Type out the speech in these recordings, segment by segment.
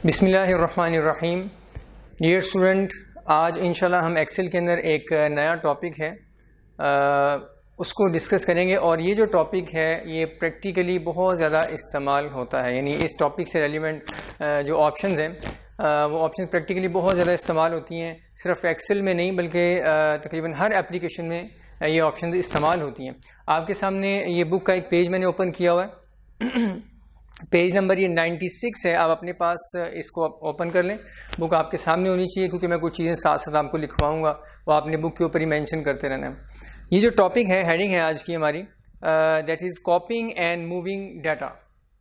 बिस्मिल्लाहिर्रहमानिर्रहीम। Dear student, आज इंशाल्लाह हम एक्सेल के अंदर एक नया टॉपिक है उसको डिस्कस करेंगे। और ये जो टॉपिक है ये प्रैक्टिकली बहुत ज़्यादा इस्तेमाल होता है, यानी इस टॉपिक से रेलिवेंट जो ऑप्शंस हैं वो ऑप्शन प्रैक्टिकली बहुत ज़्यादा इस्तेमाल होती हैं। सिर्फ एक्सेल में नहीं बल्कि तकरीबन हर एप्लीकेशन में ये ऑप्शन इस्तेमाल होती हैं। आपके सामने ये बुक का एक पेज मैंने ओपन किया हुआ है पेज नंबर ये 96 है। आप अपने पास इसको ओपन कर लें। बुक आपके सामने होनी चाहिए क्योंकि मैं कुछ चीज़ें साथ साथ आपको लिखवाऊंगा, वो आपने बुक के ऊपर ही मेंशन करते रहना है। ये जो टॉपिक है, हेडिंग है आज की हमारी, that is कॉपिंग and moving data.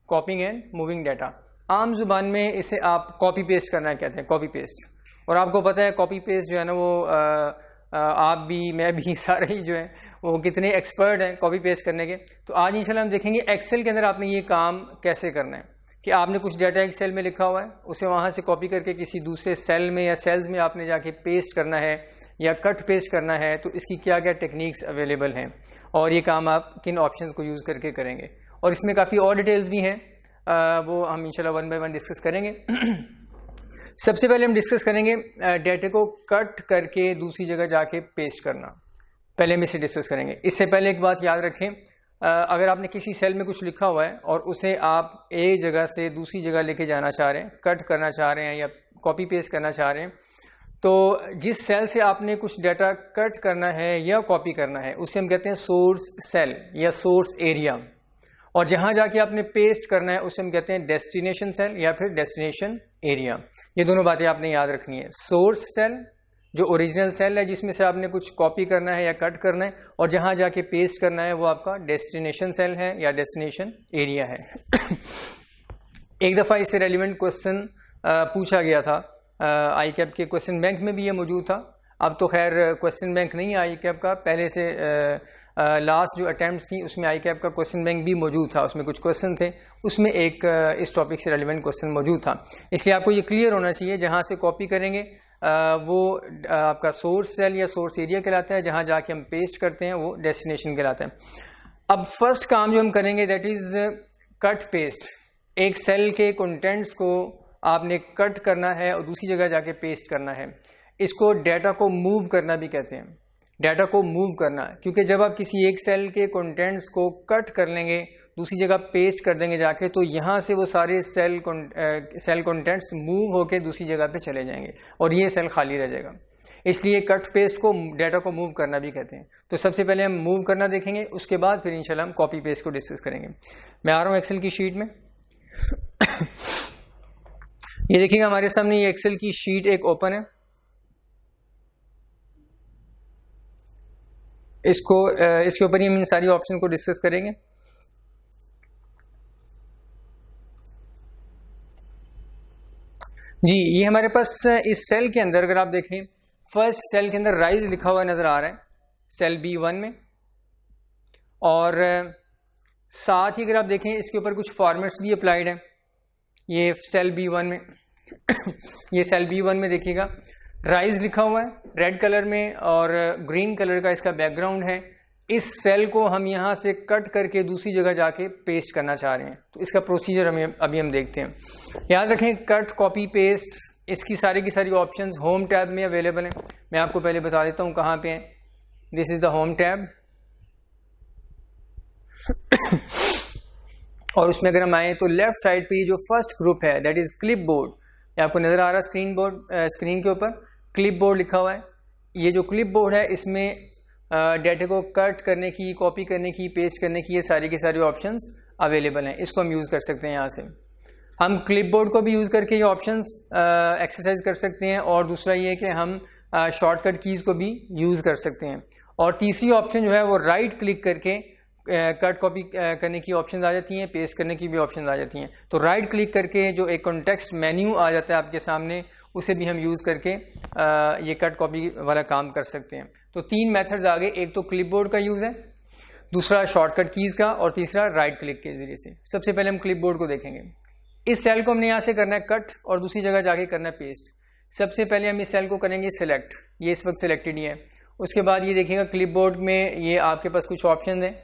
कॉपिंग and moving data, आम जुबान में इसे आप कॉपी पेस्ट करना कहते हैं, कॉपी पेस्ट। और आपको पता है कॉपी पेस्ट जो है ना वो आप भी मैं भी सारे ही जो है वो कितने एक्सपर्ट हैं कॉपी पेस्ट करने के। तो आज इंशाल्लाह हम देखेंगे एक्सेल के अंदर आपने ये काम कैसे करना है कि आपने कुछ डाटा एक सेल में लिखा हुआ है, उसे वहाँ से कॉपी करके किसी दूसरे सेल में या सेल्स में आपने जाके पेस्ट करना है या कट पेस्ट करना है। तो इसकी क्या क्या टेक्निक्स अवेलेबल हैं और ये काम आप किन ऑप्शंस को यूज़ करके करेंगे। और इसमें काफ़ी और डिटेल्स भी हैं, वो हम इंशाल्लाह वन बाय वन डिस्कस करेंगे। सबसे पहले हम डिस्कस करेंगे डाटा को कट करके दूसरी जगह जाके पेस्ट करना। पहले हम इसे डिस्कस करेंगे। इससे पहले एक बात याद रखें, अगर आपने किसी सेल में कुछ लिखा हुआ है और उसे आप एक जगह से दूसरी जगह लेके जाना चाह रहे हैं, कट करना चाह रहे हैं या कॉपी पेस्ट करना चाह रहे हैं, तो जिस सेल से आपने कुछ डाटा कट करना है या कॉपी करना है उसे हम कहते हैं सोर्स सेल या सोर्स एरिया। और जहाँ जाके आपने पेस्ट करना है उसे हम कहते हैं डेस्टिनेशन सेल या फिर डेस्टिनेशन एरिया। ये दोनों बातें आपने याद रखनी है। सोर्स सेल जो ओरिजिनल सेल है जिसमें से आपने कुछ कॉपी करना है या कट करना है, और जहाँ जाके पेस्ट करना है वो आपका डेस्टिनेशन सेल है या डेस्टिनेशन एरिया है। एक दफ़ा इससे रेलिवेंट क्वेश्चन पूछा गया था आई कैप के क्वेश्चन बैंक में भी ये मौजूद था। अब तो खैर क्वेश्चन बैंक नहीं है आई कैप का, पहले से लास्ट जो अटैम्प्ट्स थी उसमें आई कैप का क्वेश्चन बैंक भी मौजूद था। उसमें कुछ क्वेश्चन थे, उसमें एक इस टॉपिक से रेलिवेंट क्वेश्चन मौजूद था। इसलिए आपको ये क्लियर होना चाहिए जहाँ से कॉपी करेंगे वो आपका सोर्स सेल या सोर्स एरिया कहलाता है, जहाँ जाके हम पेस्ट करते हैं वो डेस्टिनेशन कहलाता है। अब फर्स्ट काम जो हम करेंगे दैट इज़ कट पेस्ट। एक सेल के कंटेंट्स को आपने कट करना है और दूसरी जगह जाके पेस्ट करना है। इसको डाटा को मूव करना भी कहते हैं, डाटा को मूव करना, क्योंकि जब आप किसी एक सेल के कंटेंट्स को कट कर लेंगे दूसरी जगह पेस्ट कर देंगे जाके, तो यहाँ से वो सारे सेल कंटेंट्स मूव होके दूसरी जगह पे चले जाएंगे और ये सेल खाली रह जाएगा। इसलिए कट पेस्ट को डाटा को मूव करना भी कहते हैं। तो सबसे पहले हम मूव करना देखेंगे, उसके बाद फिर इंशाल्लाह हम कॉपी पेस्ट को डिस्कस करेंगे। मैं आ रहा हूँ एक्सेल की शीट में। ये देखिएगा हमारे सामने ये एक्सेल की शीट एक ओपन है। इसके ऊपर ही हम इन सारी ऑप्शन को डिस्कस करेंगे। जी, ये हमारे पास इस सेल के अंदर अगर आप देखें, फर्स्ट सेल के अंदर राइज लिखा हुआ नज़र आ रहा है सेल B1 में, और साथ ही अगर आप देखें इसके ऊपर कुछ फॉर्मेट्स भी अप्लाइड हैं। ये सेल B1 में ये सेल B1 में देखिएगा राइज लिखा हुआ है रेड कलर में और ग्रीन कलर का इसका बैकग्राउंड है। इस सेल को हम यहाँ से कट करके दूसरी जगह जाके पेस्ट करना चाह रहे हैं, तो इसका प्रोसीजर अभी हम देखते हैं। याद रखें कट कॉपी पेस्ट इसकी सारी की सारी ऑप्शंस होम टैब में अवेलेबल हैं। मैं आपको पहले बता देता हूँ कहाँ पे हैं। This is the home tab और उसमें अगर हम आए तो लेफ्ट साइड पे जो फर्स्ट ग्रुप है दैट इज़ क्लिप बोर्ड। ये आपको नज़र आ रहा है स्क्रीन के ऊपर क्लिप बोर्ड लिखा हुआ है। ये जो क्लिप बोर्ड है इसमें डाटा को कट करने की, कॉपी करने की, पेस्ट करने की ये सारी की सारी ऑप्शंस अवेलेबल हैं। इसको हम यूज़ कर सकते हैं। यहाँ से हम क्लिपबोर्ड को भी यूज़ करके ये ऑप्शंस एक्सरसाइज कर सकते हैं, और दूसरा ये कि हम शॉर्टकट कीज़ को भी यूज़ कर सकते हैं। और तीसरी ऑप्शन जो है वो राइट क्लिक करके कट कॉपी करने की ऑप्शन आ जाती हैं, पेस्ट करने की भी ऑप्शन आ जाती हैं। तो राइट क्लिक करके जो एक कॉन्टेक्स्ट मेन्यू आ जाता है आपके सामने, उसे भी हम यूज़ करके ये कट कॉपी वाला काम कर सकते हैं। तो तीन मेथड्स आ गए, एक तो क्लिपबोर्ड का यूज़ है, दूसरा शॉर्टकट कीज़ का, और तीसरा राइट क्लिक के ज़रिए से। सबसे पहले हम क्लिपबोर्ड को देखेंगे। इस सेल को हमने यहाँ से करना है कट और दूसरी जगह जाके करना है पेस्ट। सबसे पहले हम इस सेल को करेंगे सिलेक्ट, ये इस वक्त सिलेक्टेड ही है। उसके बाद ये देखिएगा क्लिपबोर्ड में ये आपके पास कुछ ऑप्शन हैं।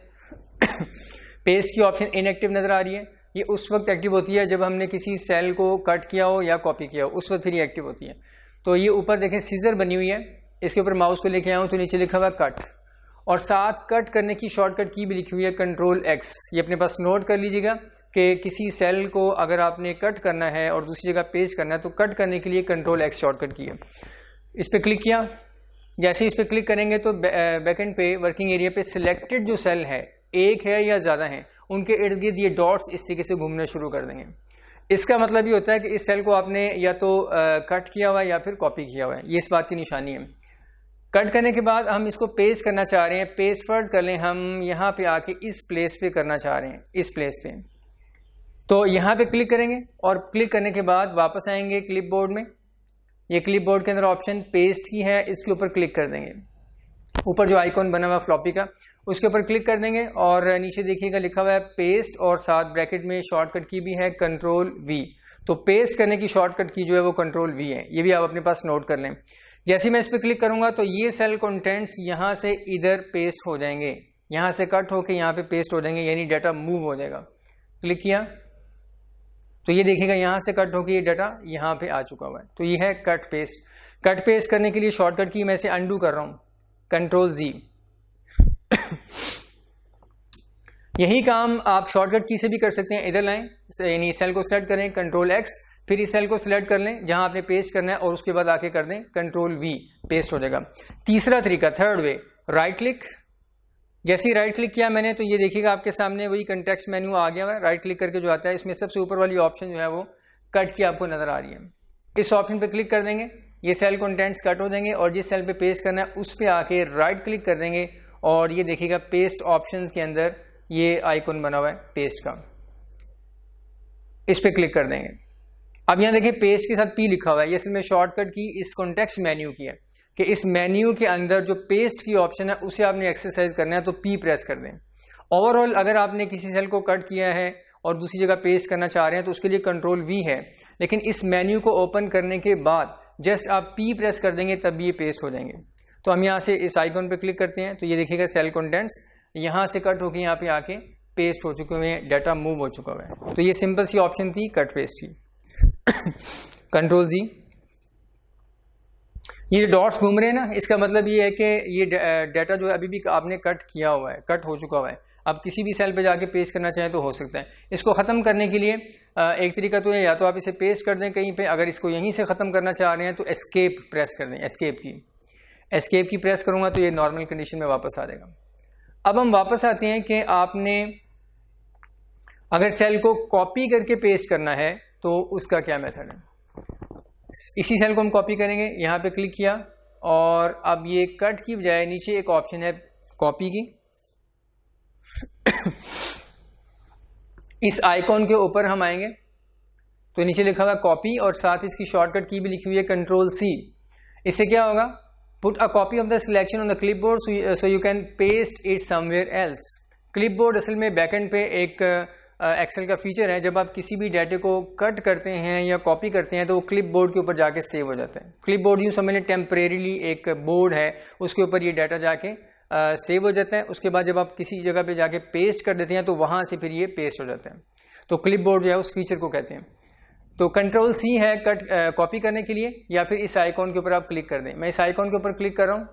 पेस्ट की ऑप्शन इनएक्टिव नज़र आ रही है, ये उस वक्त एक्टिव होती है जब हमने किसी सेल को कट किया हो या कॉपी किया हो, उस वक्त फिर ये एक्टिव होती है। तो ये ऊपर देखें सीजर बनी हुई है, इसके ऊपर माउस को लेके आऊँ तो नीचे लिखा हुआ कट, और साथ कट करने की शॉर्टकट की भी लिखी हुई है कंट्रोल एक्स। ये अपने पास नोट कर लीजिएगा कि किसी सेल को अगर आपने कट करना है और दूसरी जगह पेस्ट करना है तो कट करने के लिए कंट्रोल एक्स शॉर्टकट की है। इस पर क्लिक किया, जैसे इस पर क्लिक करेंगे तो बैकएंड पे वर्किंग एरिया पे सिलेक्टेड जो सेल है, एक है या ज़्यादा हैं, उनके इर्द गिर्द ये डॉट्स इस तरीके से घूमना शुरू कर देंगे। इसका मतलब ये होता है कि इस सेल को आपने या तो कट किया हुआ है या फिर कॉपी किया हुआ है, ये इस बात की निशानी है। कट करने के बाद हम इसको पेस्ट करना चाह रहे हैं, पेस्ट फर्ज कर लें, हम यहाँ पे आके इस प्लेस पे करना चाह रहे हैं, इस प्लेस पे। तो यहाँ पे क्लिक करेंगे और क्लिक करने के बाद वापस आएंगे क्लिपबोर्ड में। ये क्लिपबोर्ड के अंदर ऑप्शन पेस्ट की है, इसके ऊपर क्लिक कर देंगे। ऊपर जो आइकॉन बना हुआ फ्लॉपी का, उसके ऊपर क्लिक कर देंगे और नीचे देखिएगा लिखा हुआ है पेस्ट और साथ ब्रैकेट में शॉर्टकट की भी है कंट्रोल वी। तो पेस्ट करने की शॉर्टकट की जो है वो कंट्रोल वी है, ये भी आप अपने पास नोट कर लें। जैसे ही मैं इस पर क्लिक करूंगा तो ये सेल कंटेंट्स यहाँ से इधर पेस्ट हो जाएंगे, यहाँ से कट होके यहाँ पे पेस्ट हो जाएंगे, यानी डाटा मूव हो जाएगा। क्लिक किया तो ये देखिएगा यहाँ से कट होकर ये डाटा यहाँ पे आ चुका हुआ है। तो ये है कट पेस्ट। कट पेस्ट करने के लिए शॉर्टकट की मैं इसे अंडू कर रहा हूँ, कंट्रोल जी। यही काम आप शॉर्टकट की से भी कर सकते हैं। इधर लाएं, यानी सेल को सिलेक्ट करें कंट्रोल एक्स, फिर इस सेल को सिलेक्ट कर लें जहां आपने पेस्ट करना है और उसके बाद आके कर दें कंट्रोल वी, पेस्ट हो जाएगा। तीसरा तरीका, थर्ड वे, राइट क्लिक। जैसे ही राइट क्लिक किया मैंने तो ये देखिएगा आपके सामने वही कंटेक्स्ट मेन्यू आ गया है। राइट क्लिक करके जो आता है इसमें सबसे ऊपर वाली ऑप्शन जो है वो कट की आपको नजर आ रही है। इस ऑप्शन पे क्लिक कर देंगे, ये सेल कंटेंट्स कट हो देंगे और जिस सेल पे पेस्ट करना है उस पर आके राइट क्लिक कर देंगे और ये देखिएगा पेस्ट ऑप्शंस के अंदर ये आइकॉन बना हुआ है पेस्ट का, इस पे क्लिक कर देंगे। अब यहाँ देखिए पेस्ट के साथ पी लिखा हुआ है, ये असल में शॉर्टकट की इस कॉन्टेक्स्ट मेन्यू की है कि इस मेन्यू के अंदर जो पेस्ट की ऑप्शन है उसे आपने एक्सरसाइज करना है तो पी प्रेस कर दें। ओवरऑल अगर आपने किसी सेल को कट किया है और दूसरी जगह पेस्ट करना चाह रहे हैं तो उसके लिए कंट्रोल वी है, लेकिन इस मेन्यू को ओपन करने के बाद जस्ट आप पी प्रेस कर देंगे तब ये पेस्ट हो जाएंगे। तो हम यहाँ से इस आइकॉन पे क्लिक करते हैं तो ये देखिएगा सेल कंटेंट्स यहाँ से कट होकर यहाँ पे आके पेस्ट हो चुके हुए हैं, डाटा मूव हो चुका हुआ है। तो ये सिंपल सी ऑप्शन थी कट पेस्ट की। कंट्रोल जी। ये डॉट्स घूम रहे हैं ना, इसका मतलब ये है कि ये डाटा जो है अभी भी आपने कट किया हुआ है, कट हो चुका हुआ है। अब किसी भी सेल पे जाके पेस्ट करना चाहें तो हो सकता है। इसको ख़त्म करने के लिए एक तरीका तो है, या तो आप इसे पेस्ट कर दें कहीं पे, अगर इसको यहीं से ख़त्म करना चाह रहे हैं तो एस्केप प्रेस कर दें। एस्केप की प्रेस करूँगा तो ये नॉर्मल कंडीशन में वापस आ जाएगा। अब हम वापस आते हैं कि आपने अगर सेल को कॉपी करके पेस्ट करना है तो उसका क्या मेथड है। इसी सेल को हम कॉपी करेंगे, यहाँ पे क्लिक किया और अब ये कट की बजाय नीचे एक ऑप्शन है कॉपी की। इस आइकॉन के ऊपर हम आएंगे तो नीचे लिखा हुआ कॉपी और साथ इसकी शॉर्टकट की भी लिखी हुई है कंट्रोल सी। इससे क्या होगा, put a copy of the selection on the clipboard so you can paste it somewhere else. Clipboard असल में बैकएंड पे एक एक्सेल का फीचर है, जब आप किसी भी डाटे को कट करते हैं या कॉपी करते हैं तो वो क्लिपबोर्ड के ऊपर जाके सेव हो जाता है। क्लिपबोर्ड यूँ समझ लें टेम्परेरीली एक बोर्ड है, उसके ऊपर ये डाटा जाके सेव हो जाता है। उसके बाद जब आप किसी जगह पे जाके पेस्ट कर देते हैं तो वहाँ से फिर ये पेस्ट हो जाता है। तो क्लिपबोर्ड जो है उस फीचर को कहते हैं। तो कंट्रोल सी है कट कॉपी करने के लिए, या फिर इस आइकॉन के ऊपर आप क्लिक कर दें। मैं इस आइकॉन के ऊपर क्लिक कर रहा हूँ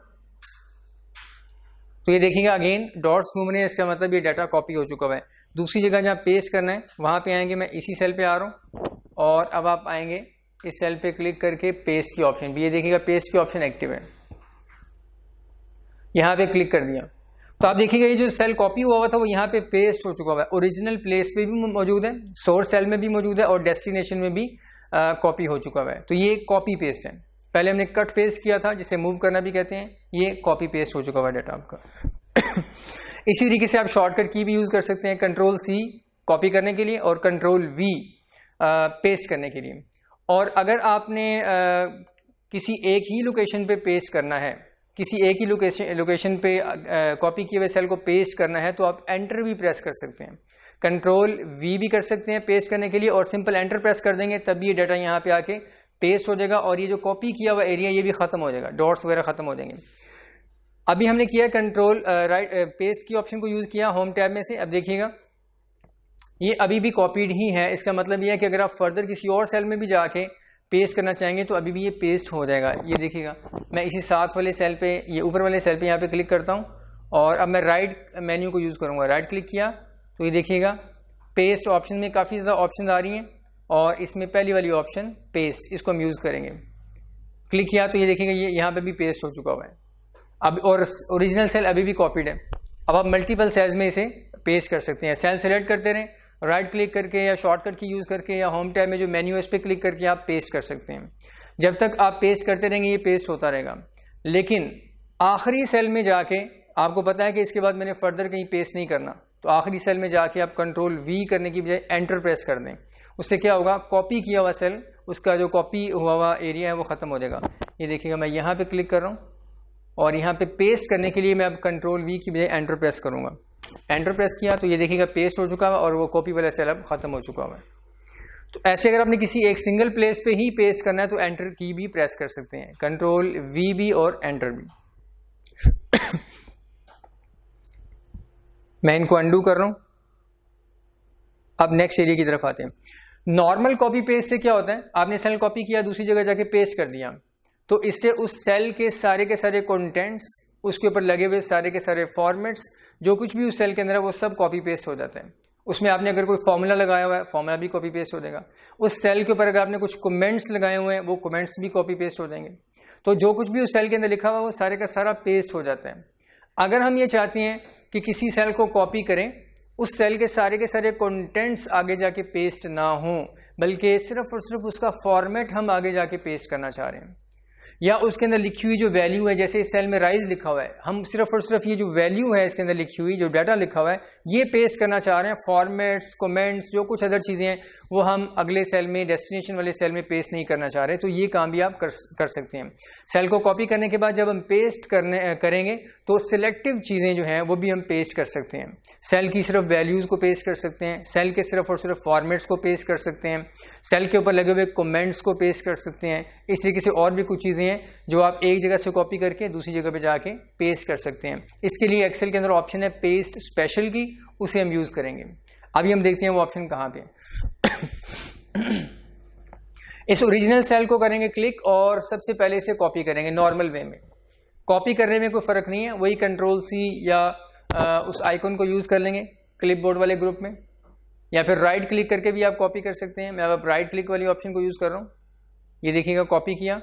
तो ये देखिएगा अगेन डॉट्स घूम रहे हैं, इसका मतलब ये डाटा कॉपी हो चुका हुआ है। दूसरी जगह जहाँ पेस्ट करना है वहाँ पे आएंगे, मैं इसी सेल पे आ रहा हूँ और अब आप आएंगे इस सेल पे क्लिक करके पेस्ट की ऑप्शन भी, ये देखिएगा पेस्ट की ऑप्शन एक्टिव है, यहाँ पे क्लिक कर दिया तो आप देखिएगा ये जो सेल कॉपी हुआ था वो यहाँ पे पेस्ट हो चुका हुआ है। ओरिजिनल प्लेस पे भी मौजूद है, सोर्स सेल में भी मौजूद है और डेस्टिनेशन में भी कॉपी हो चुका हुआ है। तो ये कॉपी पेस्ट है। पहले हमने कट पेस्ट किया था जिसे मूव करना भी कहते हैं, ये कॉपी पेस्ट हो चुका हुआ डाटा आपका। इसी तरीके से आप शॉर्टकट की भी यूज कर सकते हैं, कंट्रोल सी कॉपी करने के लिए और कंट्रोल वी पेस्ट करने के लिए। और अगर आपने किसी एक ही लोकेशन पे पेस्ट करना है, किसी एक ही लोकेशन पे कॉपी किए हुए सेल को पेस्ट करना है तो आप एंटर भी प्रेस कर सकते हैं, कंट्रोल वी भी कर सकते हैं पेस्ट करने के लिए और सिंपल एंटर प्रेस कर देंगे तब ये डाटा यहाँ पे आके पेस्ट हो जाएगा और ये जो कॉपी किया हुआ एरिया ये भी खत्म हो जाएगा, डॉट्स वगैरह खत्म हो जाएंगे। अभी हमने किया कंट्रोल राइट पेस्ट की ऑप्शन को यूज किया होम टैब में से। अब देखिएगा ये अभी भी कॉपीड ही है। इसका मतलब ये है कि अगर आप फर्दर किसी और सेल में भी जाके पेस्ट करना चाहेंगे तो अभी भी ये पेस्ट हो जाएगा। ये देखिएगा, मैं इसी साथ वाले सेल पे, ये ऊपर वाले सेल पे यहाँ पे क्लिक करता हूँ और अब मैं राइट मेन्यू को यूज़ करूँगा। राइट क्लिक किया तो ये देखिएगा पेस्ट ऑप्शन में काफ़ी ज़्यादा ऑप्शन आ रही हैं और इसमें पहली वाली ऑप्शन पेस्ट, इसको हम यूज़ करेंगे। क्लिक किया तो ये देखिएगा ये यहाँ पे भी पेस्ट हो चुका हुआ है अब, और ओरिजिनल सेल अभी भी कॉपीड है। अब आप मल्टीपल सेल्स में इसे पेस्ट कर सकते हैं। सेल सेलेक्ट करते रहें, राइट क्लिक करके या शॉर्टकट की यूज़ करके या होम टैब में जो मेन्यू है इस पर क्लिक करके आप पेस्ट कर सकते हैं। जब तक आप पेस्ट करते रहेंगे ये पेस्ट होता रहेगा, लेकिन आखिरी सेल में जाके आपको पता है कि इसके बाद मैंने फर्दर कहीं पेस्ट नहीं करना, तो आखिरी सेल में जाके आप कंट्रोल वी करने की बजाय एंटर प्रेस कर दें। उससे क्या होगा, कॉपी किया हुआ सेल, उसका जो कॉपी हुआ हुआ एरिया है वो ख़त्म हो जाएगा। ये देखिएगा मैं यहाँ पे क्लिक कर रहा हूँ और यहाँ पे पेस्ट करने के लिए मैं अब कंट्रोल वी की बजाय एंटर प्रेस करूँगा। एंटर प्रेस किया तो ये देखिएगा पेस्ट हो चुका है और वो कॉपी वाला सेल अब ख़त्म हो चुका है। तो ऐसे अगर आपने किसी एक सिंगल प्लेस पे ही पेस्ट करना है तो एंटर की भी प्रेस कर सकते हैं, कंट्रोल वी भी और एंटर भी। मैं इनको अंडू कर रहा हूँ। अब नेक्स्ट एरिया की तरफ आते हैं। नॉर्मल कॉपी पेस्ट से क्या होता है, आपने सेल कॉपी किया दूसरी जगह जाके पेस्ट कर दिया, तो इससे उस सेल के सारे कंटेंट्स, उसके ऊपर लगे हुए सारे के सारे फॉर्मेट्स, जो कुछ भी उस सेल के अंदर है वो सब कॉपी पेस्ट हो जाता है। उसमें आपने अगर कोई फॉर्मूला लगाया हुआ है, फॉर्मूला भी कॉपी पेस्ट हो जाएगा। उस सेल के ऊपर अगर आपने कुछ कमेंट्स लगाए हुए हैं, वो कमेंट्स भी कॉपी पेस्ट हो जाएंगे। तो जो कुछ भी उस सेल के अंदर लिखा हुआ है वो सारे का सारा पेस्ट हो जाता है। अगर हम ये चाहते हैं कि किसी सेल को कॉपी करें, उस सेल के सारे कंटेंट्स आगे जाके पेस्ट ना हो, बल्कि सिर्फ और सिर्फ उसका फॉर्मेट हम आगे जाके पेस्ट करना चाह रहे हैं, या उसके अंदर लिखी हुई जो वैल्यू है, जैसे इस सेल में राइज लिखा हुआ है, हम सिर्फ और सिर्फ ये जो वैल्यू है इसके अंदर लिखी हुई, जो डाटा लिखा हुआ है, ये पेस्ट करना चाह रहे हैं। फॉर्मेट्स, कमेंट्स, जो कुछ अदर चीज़ें हैं वो हम अगले सेल में, डेस्टिनेशन वाले सेल में पेस्ट नहीं करना चाह रहे, तो ये काम भी आप कर सकते हैं। सेल को कॉपी करने के बाद जब हम पेस्ट करेंगे तो सिलेक्टिव चीज़ें जो हैं वो भी हम पेस्ट कर सकते हैं। सेल की सिर्फ वैल्यूज़ को पेस्ट कर सकते हैं, सेल के सिर्फ और सिर्फ फॉर्मेट्स को पेस्ट कर सकते हैं, सेल के ऊपर लगे हुए कमेंट्स को पेस्ट कर सकते हैं। इस तरीके से और भी कुछ चीज़ें हैं जो आप एक जगह से कॉपी करके दूसरी जगह पे जाके पेस्ट कर सकते हैं। इसके लिए एक्सेल के अंदर ऑप्शन है पेस्ट स्पेशल की, उसे हम यूज़ करेंगे। अभी हम देखते हैं वो ऑप्शन कहाँ पे। इस ओरिजिनल सेल को करेंगे क्लिक और सबसे पहले इसे कॉपी करेंगे नॉर्मल वे में। कॉपी करने में कोई फ़र्क नहीं है, वही कंट्रोल सी या उस आइकन को यूज़ कर लेंगे क्लिपबोर्ड वाले ग्रुप में, या फिर राइट क्लिक करके भी आप कॉपी कर सकते हैं। मैं अब राइट क्लिक वाली ऑप्शन को यूज़ कर रहा हूँ। ये देखिएगा कॉपी किया।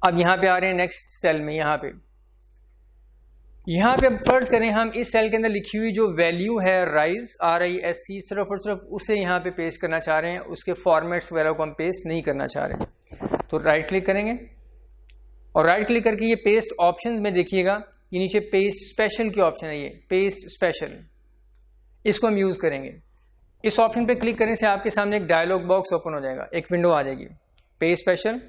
अब यहाँ पे आ रहे हैं नेक्स्ट सेल में। यहाँ पे अब फर्ज करें हम इस सेल के अंदर लिखी हुई जो वैल्यू है राइज RISC, सिर्फ और सिर्फ उसे यहाँ पे पेस्ट करना चाह रहे हैं, उसके फॉर्मेट्स वगैरह को हम पेस्ट नहीं करना चाह रहे हैं। तो राइट क्लिक करेंगे और राइट क्लिक करके ये पेस्ट ऑप्शन में देखिएगा, ये नीचे पेस्ट स्पेशल की ऑप्शन है, ये पेस्ट स्पेशल, इसको हम यूज़ करेंगे। इस ऑप्शन पे क्लिक करने से आपके सामने एक डायलॉग बॉक्स ओपन हो जाएगा, एक विंडो आ जाएगी पेस्ट स्पेशल।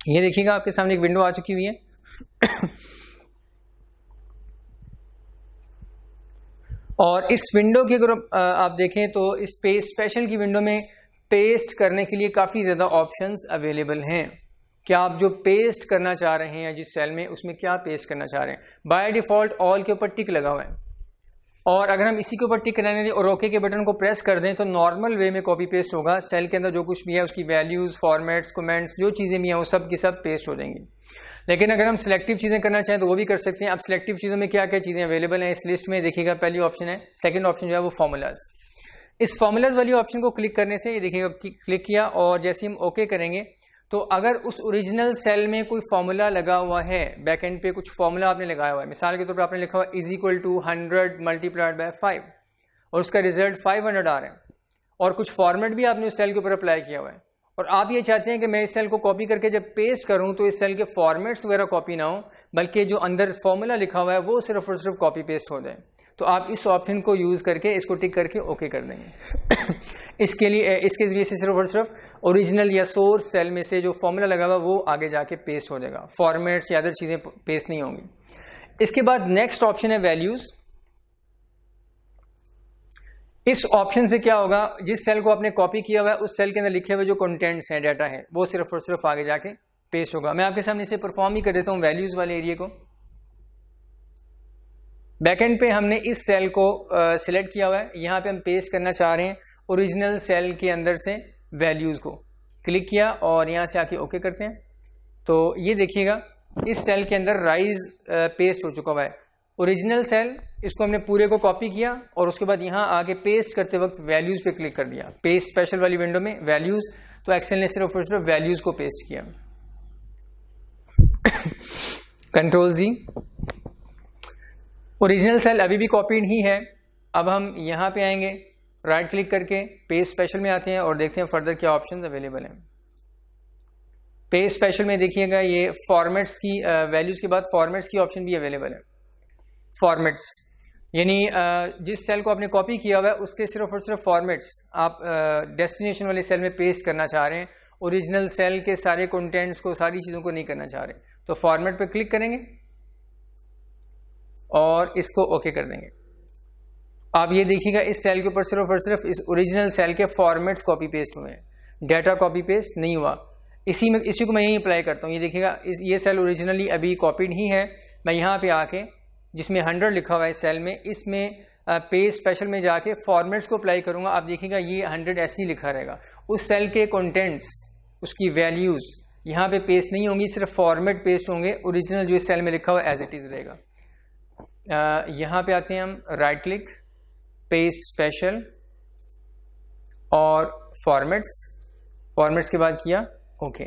ये देखिएगा आपके सामने एक विंडो आ चुकी हुई है। और इस विंडो की अगर आप देखें तो इस पेस्ट स्पेशल की विंडो में पेस्ट करने के लिए काफ़ी ज़्यादा ऑप्शंस अवेलेबल हैं कि आप जो पेस्ट करना चाह रहे हैं जिस सेल में, उसमें क्या पेस्ट करना चाह रहे हैं। बाय डिफ़ॉल्ट ऑल के ऊपर टिक लगा हुआ है, और अगर हम इसी के ऊपर टिक कराने दें और ओके के बटन को प्रेस कर दें तो नॉर्मल वे में कॉपी पेस्ट होगा। सेल के अंदर जो कुछ भी है उसकी वैल्यूज़, फॉर्मेट्स, कमेंट्स, जो चीज़ें भी हैं वो सब की सब पेस्ट हो जाएंगी। लेकिन अगर हम सिलेक्टिव चीज़ें करना चाहें तो वो भी कर सकते हैं। अब सिलेक्टिव चीज़ों में क्या क्या चीज़ें अवेलेबल हैं इस लिस्ट में देखिएगा। पहली ऑप्शन है, सेकंड ऑप्शन जो है वो फॉर्मूलाज। इस फॉर्मूलाज वाली ऑप्शन को क्लिक करने से ये देखिएगा क्लिक किया और जैसे हम ओके करेंगे तो अगर उस ओरिजिनल सेल में कोई फॉर्मूला लगा हुआ है, बैक एंड पे कुछ फॉर्मूला आपने लगाया हुआ है, मिसाल के तौर पर आपने लिखा हुआ is equal to 100 multiplied by 5 और उसका रिजल्ट 500 आ रहा है, और कुछ फॉर्मेट भी आपने उस सेल के ऊपर अप्लाई किया हुआ है, और आप ये चाहते हैं कि मैं इस सेल को कॉपी करके जब पेस्ट करूं तो इस सेल के फॉर्मेट्स वगैरह कॉपी ना हो, बल्कि जो अंदर फॉर्मूला लिखा हुआ है वो सिर्फ और सिर्फ कॉपी पेस्ट हो जाए, तो आप इस ऑप्शन को यूज़ करके इसको टिक करके ओके कर देंगे। इसके लिए इसके ज़रिए से सिर्फ और सिर्फ ओरिजिनल या सोर्स सेल में से जो फॉर्मूला लगा हुआ वो आगे जाके पेस्ट हो जाएगा, फॉर्मेट्स या अदर चीज़ें पेस्ट नहीं होंगी। इसके बाद नेक्स्ट ऑप्शन है वैल्यूज़। इस ऑप्शन से क्या होगा, जिस सेल को आपने कॉपी किया हुआ है उस सेल के अंदर लिखे हुए जो कंटेंट्स हैं, डाटा है, वो सिर्फ और सिर्फ आगे जाके पेस्ट होगा। मैं आपके सामने इसे परफॉर्म ही कर देता हूँ वैल्यूज़ वाले एरिया को। बैकएंड पे हमने इस सेल को सिलेक्ट किया हुआ है, यहाँ पे हम पेस्ट करना चाह रहे हैं ओरिजिनल सेल के अंदर से वैल्यूज़ को। क्लिक किया और यहाँ से आके ओके करते हैं, तो ये देखिएगा इस सेल के अंदर राइज पेस्ट हो चुका हुआ है। ओरिजिनल सेल, इसको हमने पूरे को कॉपी किया और उसके बाद यहाँ आके पेस्ट करते वक्त वैल्यूज़ पे क्लिक कर दिया। पेस्ट स्पेशल वाली विंडो में वैल्यूज़, तो एक्सेल ने सिर्फ और सिर्फ वैल्यूज़ को पेस्ट किया। कंट्रोल जी। ओरिजिनल सेल अभी भी कॉपीड ही है। अब हम यहाँ पे आएंगे, राइट क्लिक करके पेस्ट स्पेशल में आते हैं और देखते हैं फर्दर क्या ऑप्शंस अवेलेबल हैं। पेस्ट स्पेशल में देखिएगा ये फॉर्मेट्स की वैल्यूज़ के बाद फॉर्मेट्स की ऑप्शन भी अवेलेबल है। फॉर्मेट्स यानी जिस सेल को आपने कॉपी किया हुआ है उसके सिर्फ और सिर्फ फॉर्मेट्स आप डेस्टिनेशन वाले सेल में पेस्ट करना चाह रहे हैं, ओरिजिनल सेल के सारे कंटेंट्स को, सारी चीज़ों को नहीं करना चाह रहे, तो फॉर्मेट पे क्लिक करेंगे और इसको ओके कर देंगे। आप ये देखिएगा इस सेल के ऊपर सिर्फ और सिर्फ इस ओरिजिनल सेल के फॉर्मेट्स कॉपी पेस्ट हुए हैं, डाटा कॉपी पेस्ट नहीं हुआ। इसी को मैं यहीं अप्लाई करता हूँ। ये देखिएगा ये सेल ओरिजिनली अभी कॉपीड ही है। मैं यहाँ पे आके जिसमें 100 लिखा हुआ है इस सेल में, इसमें पेस्ट स्पेशल में जाके फॉर्मेट्स को अप्लाई करूँगा। आप देखिएगा ये 100 ऐसे ही लिखा रहेगा। उस सेल के कंटेंट्स, उसकी वैल्यूज़ यहाँ पे पेस्ट नहीं होंगी, सिर्फ फॉर्मेट पेस्ट होंगे। ओरिजिनल जो इस सेल में लिखा हुआ है एज इट इज़ रहेगा। यहाँ पे आते हैं हम, राइट क्लिक, पेस्ट स्पेशल और फॉर्मेट्स के बाद किया ओके।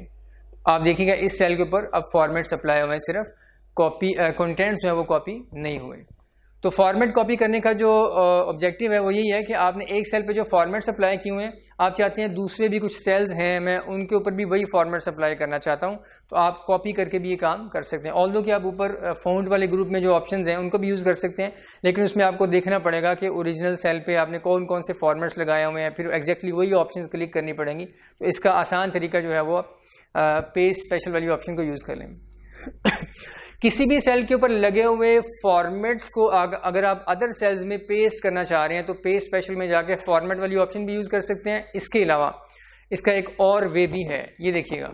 आप देखिएगा इस सेल के ऊपर अब फॉर्मेट्स अप्लाई हुए हैं, सिर्फ कॉपी कंटेंट्स जो है वो कॉपी नहीं हुए। तो फॉर्मेट कॉपी करने का जो ऑब्जेक्टिव है वो यही है कि आपने एक सेल पे जो फॉर्मेट्स अप्लाई किए हुए हैं, आप चाहते हैं दूसरे भी कुछ सेल्स हैं मैं उनके ऊपर भी वही फॉर्मेट्स अप्लाई करना चाहता हूं, तो आप कॉपी करके भी ये काम कर सकते हैं। ऑल्दो कि आप ऊपर फाउंड वाले ग्रुप में जो ऑप्शंस हैं उनको भी यूज़ कर सकते हैं, लेकिन उसमें आपको देखना पड़ेगा कि ओरिजिनल सेल पे आपने कौन कौन से फॉर्मेट्स लगाए हुए हैं, फिर एग्जैक्टली वही ऑप्शन क्लिक करनी पड़ेंगी। तो इसका आसान तरीका जो है वो पेस्ट स्पेशल वाली ऑप्शन को यूज़ कर लें। किसी भी सेल के ऊपर लगे हुए फॉर्मेट्स को अगर आप अदर सेल्स में पेस्ट करना चाह रहे हैं तो पेस्ट स्पेशल में जाके फॉर्मेट वाली ऑप्शन भी यूज़ कर सकते हैं। इसके अलावा इसका एक और वे भी है, ये देखिएगा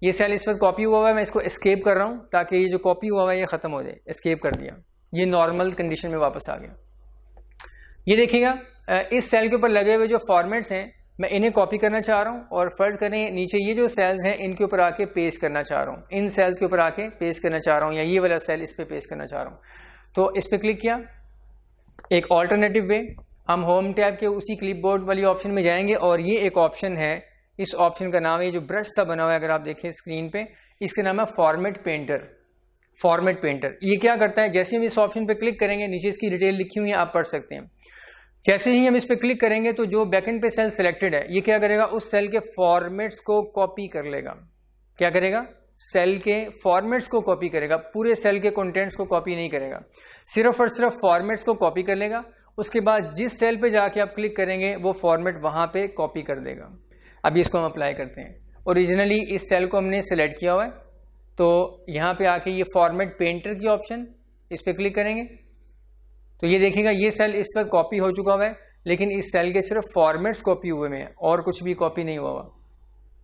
ये सेल इस वक्त कॉपी हुआ हुआ है, मैं इसको एस्केप कर रहा हूँ ताकि ये जो कॉपी हुआ हुआ है ये ख़त्म हो जाए। एस्केप कर दिया, ये नॉर्मल कंडीशन में वापस आ गया। ये देखिएगा इस सेल के ऊपर लगे हुए जो फॉर्मेट्स हैं मैं इन्हें कॉपी करना चाह रहा हूँ और फर्ज करें नीचे ये जो सेल्स हैं इनके ऊपर आके पेस्ट करना चाह रहा हूँ, इन सेल्स के ऊपर आके पेस्ट करना चाह रहा हूँ, या ये वाला सेल इस पे पेस्ट करना चाह रहा हूँ। तो इस पे क्लिक किया। एक ऑल्टरनेटिव वे, हम होम टैब के उसी क्लिपबोर्ड वाली ऑप्शन में जाएंगे और ये एक ऑप्शन है, इस ऑप्शन का नाम है, ये जो ब्रश सा बना हुआ है अगर आप देखें स्क्रीन पे, इसका नाम है फॉर्मेट पेंटर। फॉर्मेट पेंटर ये क्या करता है, जैसे हम इस ऑप्शन पे क्लिक करेंगे नीचे इसकी डिटेल लिखी हुई है, आप पढ़ सकते हैं। जैसे ही हम इस पर क्लिक करेंगे तो जो बैकएंड पे सेल सिलेक्टेड है ये क्या करेगा, उस सेल के फॉर्मेट्स को कॉपी कर लेगा। क्या करेगा, सेल के फॉर्मेट्स को कॉपी करेगा, पूरे सेल के कंटेंट्स को कॉपी नहीं करेगा, सिर्फ और सिर्फ फॉर्मेट्स को कॉपी कर लेगा। उसके बाद जिस सेल पे जाके आप क्लिक करेंगे वो फॉर्मेट वहां पे कॉपी कर देगा। अभी इसको हम अप्लाई करते हैं। ओरिजिनली इस सेल को हमने सेलेक्ट किया हुआ है, तो यहाँ पे आके ये फॉर्मेट पेंटर की ऑप्शन, इस पर क्लिक करेंगे तो ये देखिएगा ये सेल इस पर कॉपी हो चुका हुआ है, लेकिन इस सेल के सिर्फ फॉर्मेट्स कॉपी हुए हैं और कुछ भी कॉपी नहीं हुआ हुआ।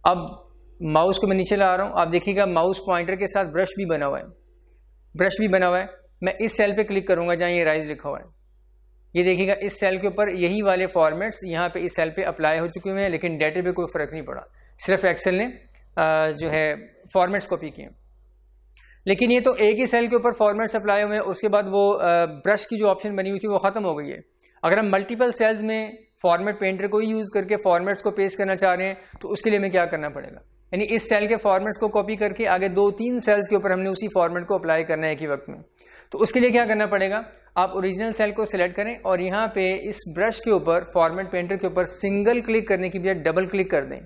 अब माउस को मैं नीचे ला रहा हूँ, आप देखिएगा माउस पॉइंटर के साथ ब्रश भी बना हुआ है, ब्रश भी बना हुआ है। मैं इस सेल पे क्लिक करूँगा जहाँ ये राइज लिखा हुआ है, ये देखिएगा इस सेल के ऊपर यही वाले फॉर्मेट्स यहाँ पे इस सेल पे अप्लाई हो चुके हुए हैं, लेकिन डेटा पे कोई फ़र्क नहीं पड़ा, सिर्फ एक्सेल ने जो है फॉर्मेट्स कॉपी किए। लेकिन ये तो एक ही सेल के ऊपर फॉर्मेट्स अप्लाई हुए हैं, उसके बाद वो ब्रश की जो ऑप्शन बनी हुई थी वो ख़त्म हो गई है। अगर हम मल्टीपल सेल्स में फॉर्मेट पेंटर को ही यूज़ करके फॉर्मेट्स को पेस्ट करना चाह रहे हैं तो उसके लिए हमें क्या करना पड़ेगा, यानी इस सेल के फॉर्मेट्स को कॉपी करके आगे 2-3 सेल्स के ऊपर हमने उसी फॉर्मेट को अप्लाई करना है एक ही वक्त में। तो उसके लिए क्या करना पड़ेगा, आप ओरिजिनल सेल को सिलेक्ट करें और यहाँ पे इस ब्रश के ऊपर फॉर्मेट पेंटर के ऊपर सिंगल क्लिक करने की बजाय डबल क्लिक कर दें।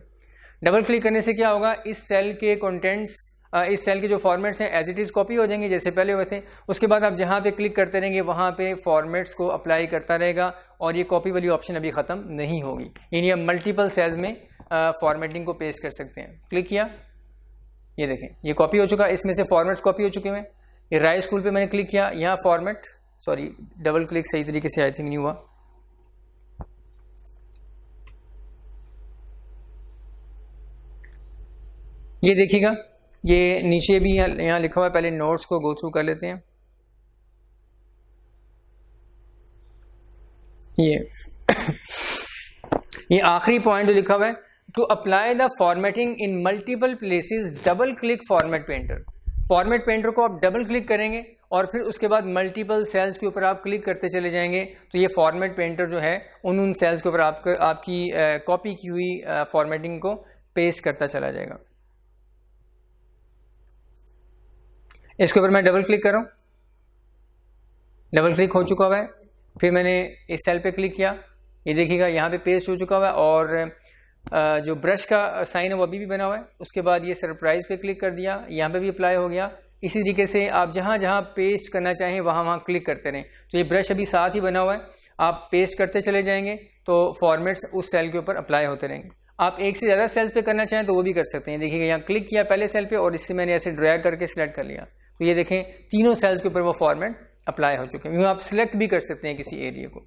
डबल क्लिक करने से क्या होगा, इस सेल के कंटेंट्स, इस सेल के जो फॉर्मेट्स हैं एज इट इज़ कॉपी हो जाएंगे जैसे पहले हुए थे। उसके बाद आप जहाँ पे क्लिक करते रहेंगे वहाँ पे फॉर्मेट्स को अप्लाई करता रहेगा और ये कॉपी वाली ऑप्शन अभी ख़त्म नहीं होगी, यानी हम मल्टीपल सेल्स में फॉर्मेटिंग को पेस्ट कर सकते हैं। क्लिक किया, ये देखें ये कॉपी हो चुका, इसमें से फॉर्मेट्स कॉपी हो चुके हैं। ये राइट स्कूल पे मैंने क्लिक किया, यहाँ फॉर्मेट, सॉरी डबल क्लिक सही तरीके से आई थिंक नहीं हुआ। ये देखिएगा ये नीचे भी यहाँ लिखा हुआ है, पहले नोट्स को गो थ्रू कर लेते हैं। ये आखिरी पॉइंट जो लिखा हुआ है, to apply the formatting in multiple places double click format painter. Format painter को आप डबल क्लिक करेंगे और फिर उसके बाद मल्टीपल सेल्स के ऊपर आप क्लिक करते चले जाएंगे, तो ये फॉर्मेट पेंटर जो है उन सेल्स के ऊपर आपकी कॉपी की हुई फॉर्मेटिंग को पेस्ट करता चला जाएगा। इसके ऊपर मैं डबल क्लिक कर रहा हूँ, डबल क्लिक हो चुका हुआ है, फिर मैंने इस सेल पे क्लिक किया, ये देखिएगा यहाँ पे पेस्ट हो चुका हुआ है और जो ब्रश का साइन है वो अभी भी बना हुआ है। उसके बाद ये सरप्राइज पे क्लिक कर दिया, यहाँ पे भी अप्लाई हो गया। इसी तरीके से आप जहाँ जहाँ पेस्ट करना चाहें वहाँ क्लिक करते रहें। तो ये ब्रश अभी साथ ही बना हुआ है, आप पेस्ट करते चले जाएंगे तो फॉर्मेट्स उस सेल के ऊपर अप्लाई होते रहेंगे। आप एक से ज़्यादा सेल्स पे करना चाहें तो वो भी कर सकते हैं। देखिएगा यहाँ क्लिक किया पहले सेल पे और इससे मैंने ऐसे ड्रैग करके सिलेक्ट कर लिया, तो ये देखें तीनों सेल्स के ऊपर वो फॉर्मेट अप्लाई हो चुके हैं। यूँ आप सिलेक्ट भी कर सकते हैं किसी एरिया को।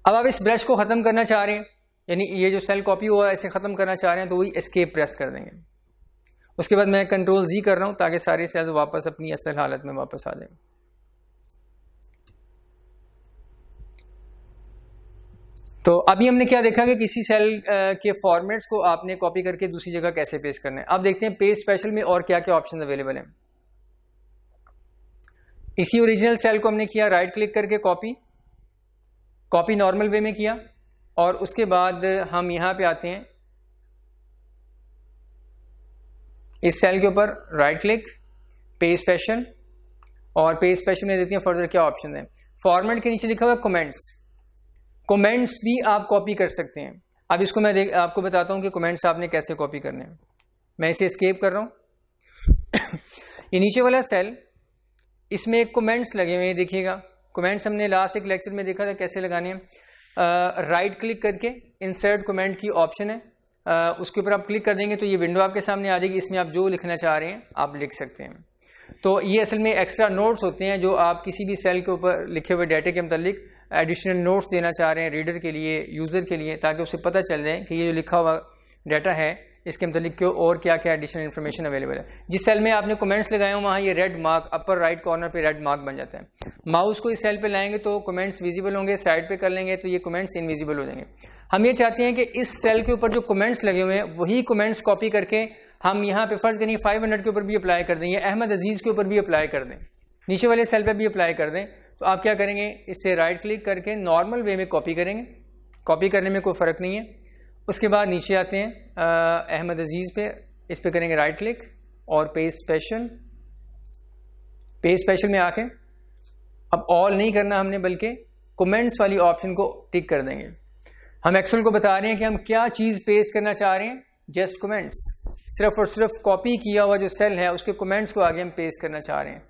अब आप इस ब्रश को ख़त्म करना चाह रहे हैं, यानी ये जो सेल कॉपी हुआ है इसे ख़त्म करना चाह रहे हैं, तो वही एस्केप प्रेस कर देंगे। उसके बाद मैं कंट्रोल Z कर रहा हूँ ताकि सारे सेल्स वापस अपनी असल हालत में वापस आ जाएं। तो अभी हमने क्या देखा कि किसी सेल के फॉर्मेट्स को आपने कॉपी करके दूसरी जगह कैसे पेस्ट करना है। अब देखते हैं पेस्ट स्पेशल में और क्या क्या ऑप्शन अवेलेबल हैं। इसी ओरिजिनल सेल को हमने किया राइट क्लिक करके कॉपी नॉर्मल वे में किया और उसके बाद हम यहाँ पे आते हैं, इस सेल के ऊपर राइट क्लिक, पेज स्पेशल, और पेज स्पेशल में देते हैं फर्दर क्या ऑप्शन है। फॉर्मेट के नीचे लिखा हुआ है कमेंट्स भी आप कॉपी कर सकते हैं। अब इसको मैं आपको बताता हूँ कि कमेंट्स आपने कैसे कॉपी करने हैं। मैं इसे एस्केप कर रहा हूँ। ये नीचे वाला सेल, इसमें एक कमेंट्स लगे हुए हैं, देखिएगा कमेंट्स हमने लास्ट एक लेक्चर में देखा था कैसे लगाने हैं। राइट क्लिक करके इंसर्ट कमेंट की ऑप्शन है, उसके ऊपर आप क्लिक कर देंगे तो ये विंडो आपके सामने आ जाएगी। इसमें आप जो लिखना चाह रहे हैं आप लिख सकते हैं। तो ये असल में एक्स्ट्रा नोट्स होते हैं जो आप किसी भी सेल के ऊपर लिखे हुए डाटा के मतलब एडिशनल नोट्स देना चाह रहे हैं रीडर के लिए, यूज़र के लिए, ताकि उसे पता चल जाए कि ये जो लिखा हुआ डाटा है इसके मतलब क्यों और क्या क्या एडिशनल इन्फॉर्मेशन अवेलेबल है। जिस सेल में आपने कमेंट्स लगाए हो वहाँ ये red mark upper right corner पे रेड मार्क बन जाता है। माउस को इस सेल पे लाएंगे तो कमेंट्स विजिबल होंगे, साइड पे कर लेंगे तो ये कमेंट्स इनविजिबल हो जाएंगे। हम ये चाहते हैं कि इस सेल के ऊपर जो कमेंट्स लगे हुए हैं वही कमेंट्स कॉपी करके हम यहाँ पे फर्ज करें 500 के ऊपर भी अप्लाई कर दें, या अहमद अजीज़ के ऊपर भी अप्लाई कर दें, नीचे वाले सेल पर भी अप्लाई कर दें। तो आप क्या करेंगे, इससे राइट क्लिक करके नॉर्मल वे में कॉपी करेंगे, कॉपी करने में कोई फ़र्क नहीं है। उसके बाद नीचे आते हैं अहमद अजीज़ पे, इस पे करेंगे राइट क्लिक और पेज स्पेशल में आके अब ऑल नहीं करना हमने बल्कि कमेंट्स वाली ऑप्शन को टिक कर देंगे। हम एक्सेल को बता रहे हैं कि हम क्या चीज़ पेस्ट करना चाह रहे हैं, जस्ट कमेंट्स, सिर्फ और सिर्फ कॉपी किया हुआ जो सेल है उसके कमेंट्स को आगे हम पेस्ट करना चाह रहे हैं।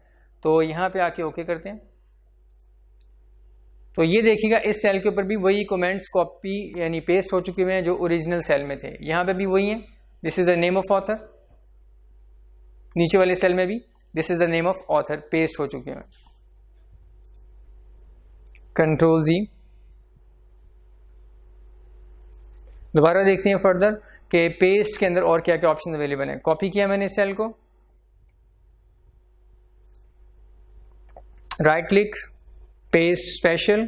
तो यहाँ पे आके ओके करते हैं। तो ये देखिएगा इस सेल के ऊपर भी वही कमेंट्स कॉपी यानी पेस्ट हो चुके हुए हैं जो ओरिजिनल सेल में थे। यहाँ पे भी वही है, this is the name of author. नीचे वाले सेल में भी this is the name of author paste हो चुके हैं। कंट्रोल Z, दोबारा देखते हैं फर्दर कि पेस्ट के अंदर और क्या क्या ऑप्शन अवेलेबल है। कॉपी किया मैंने इस सेल को, राइट क्लिक, पेस्ट स्पेशल।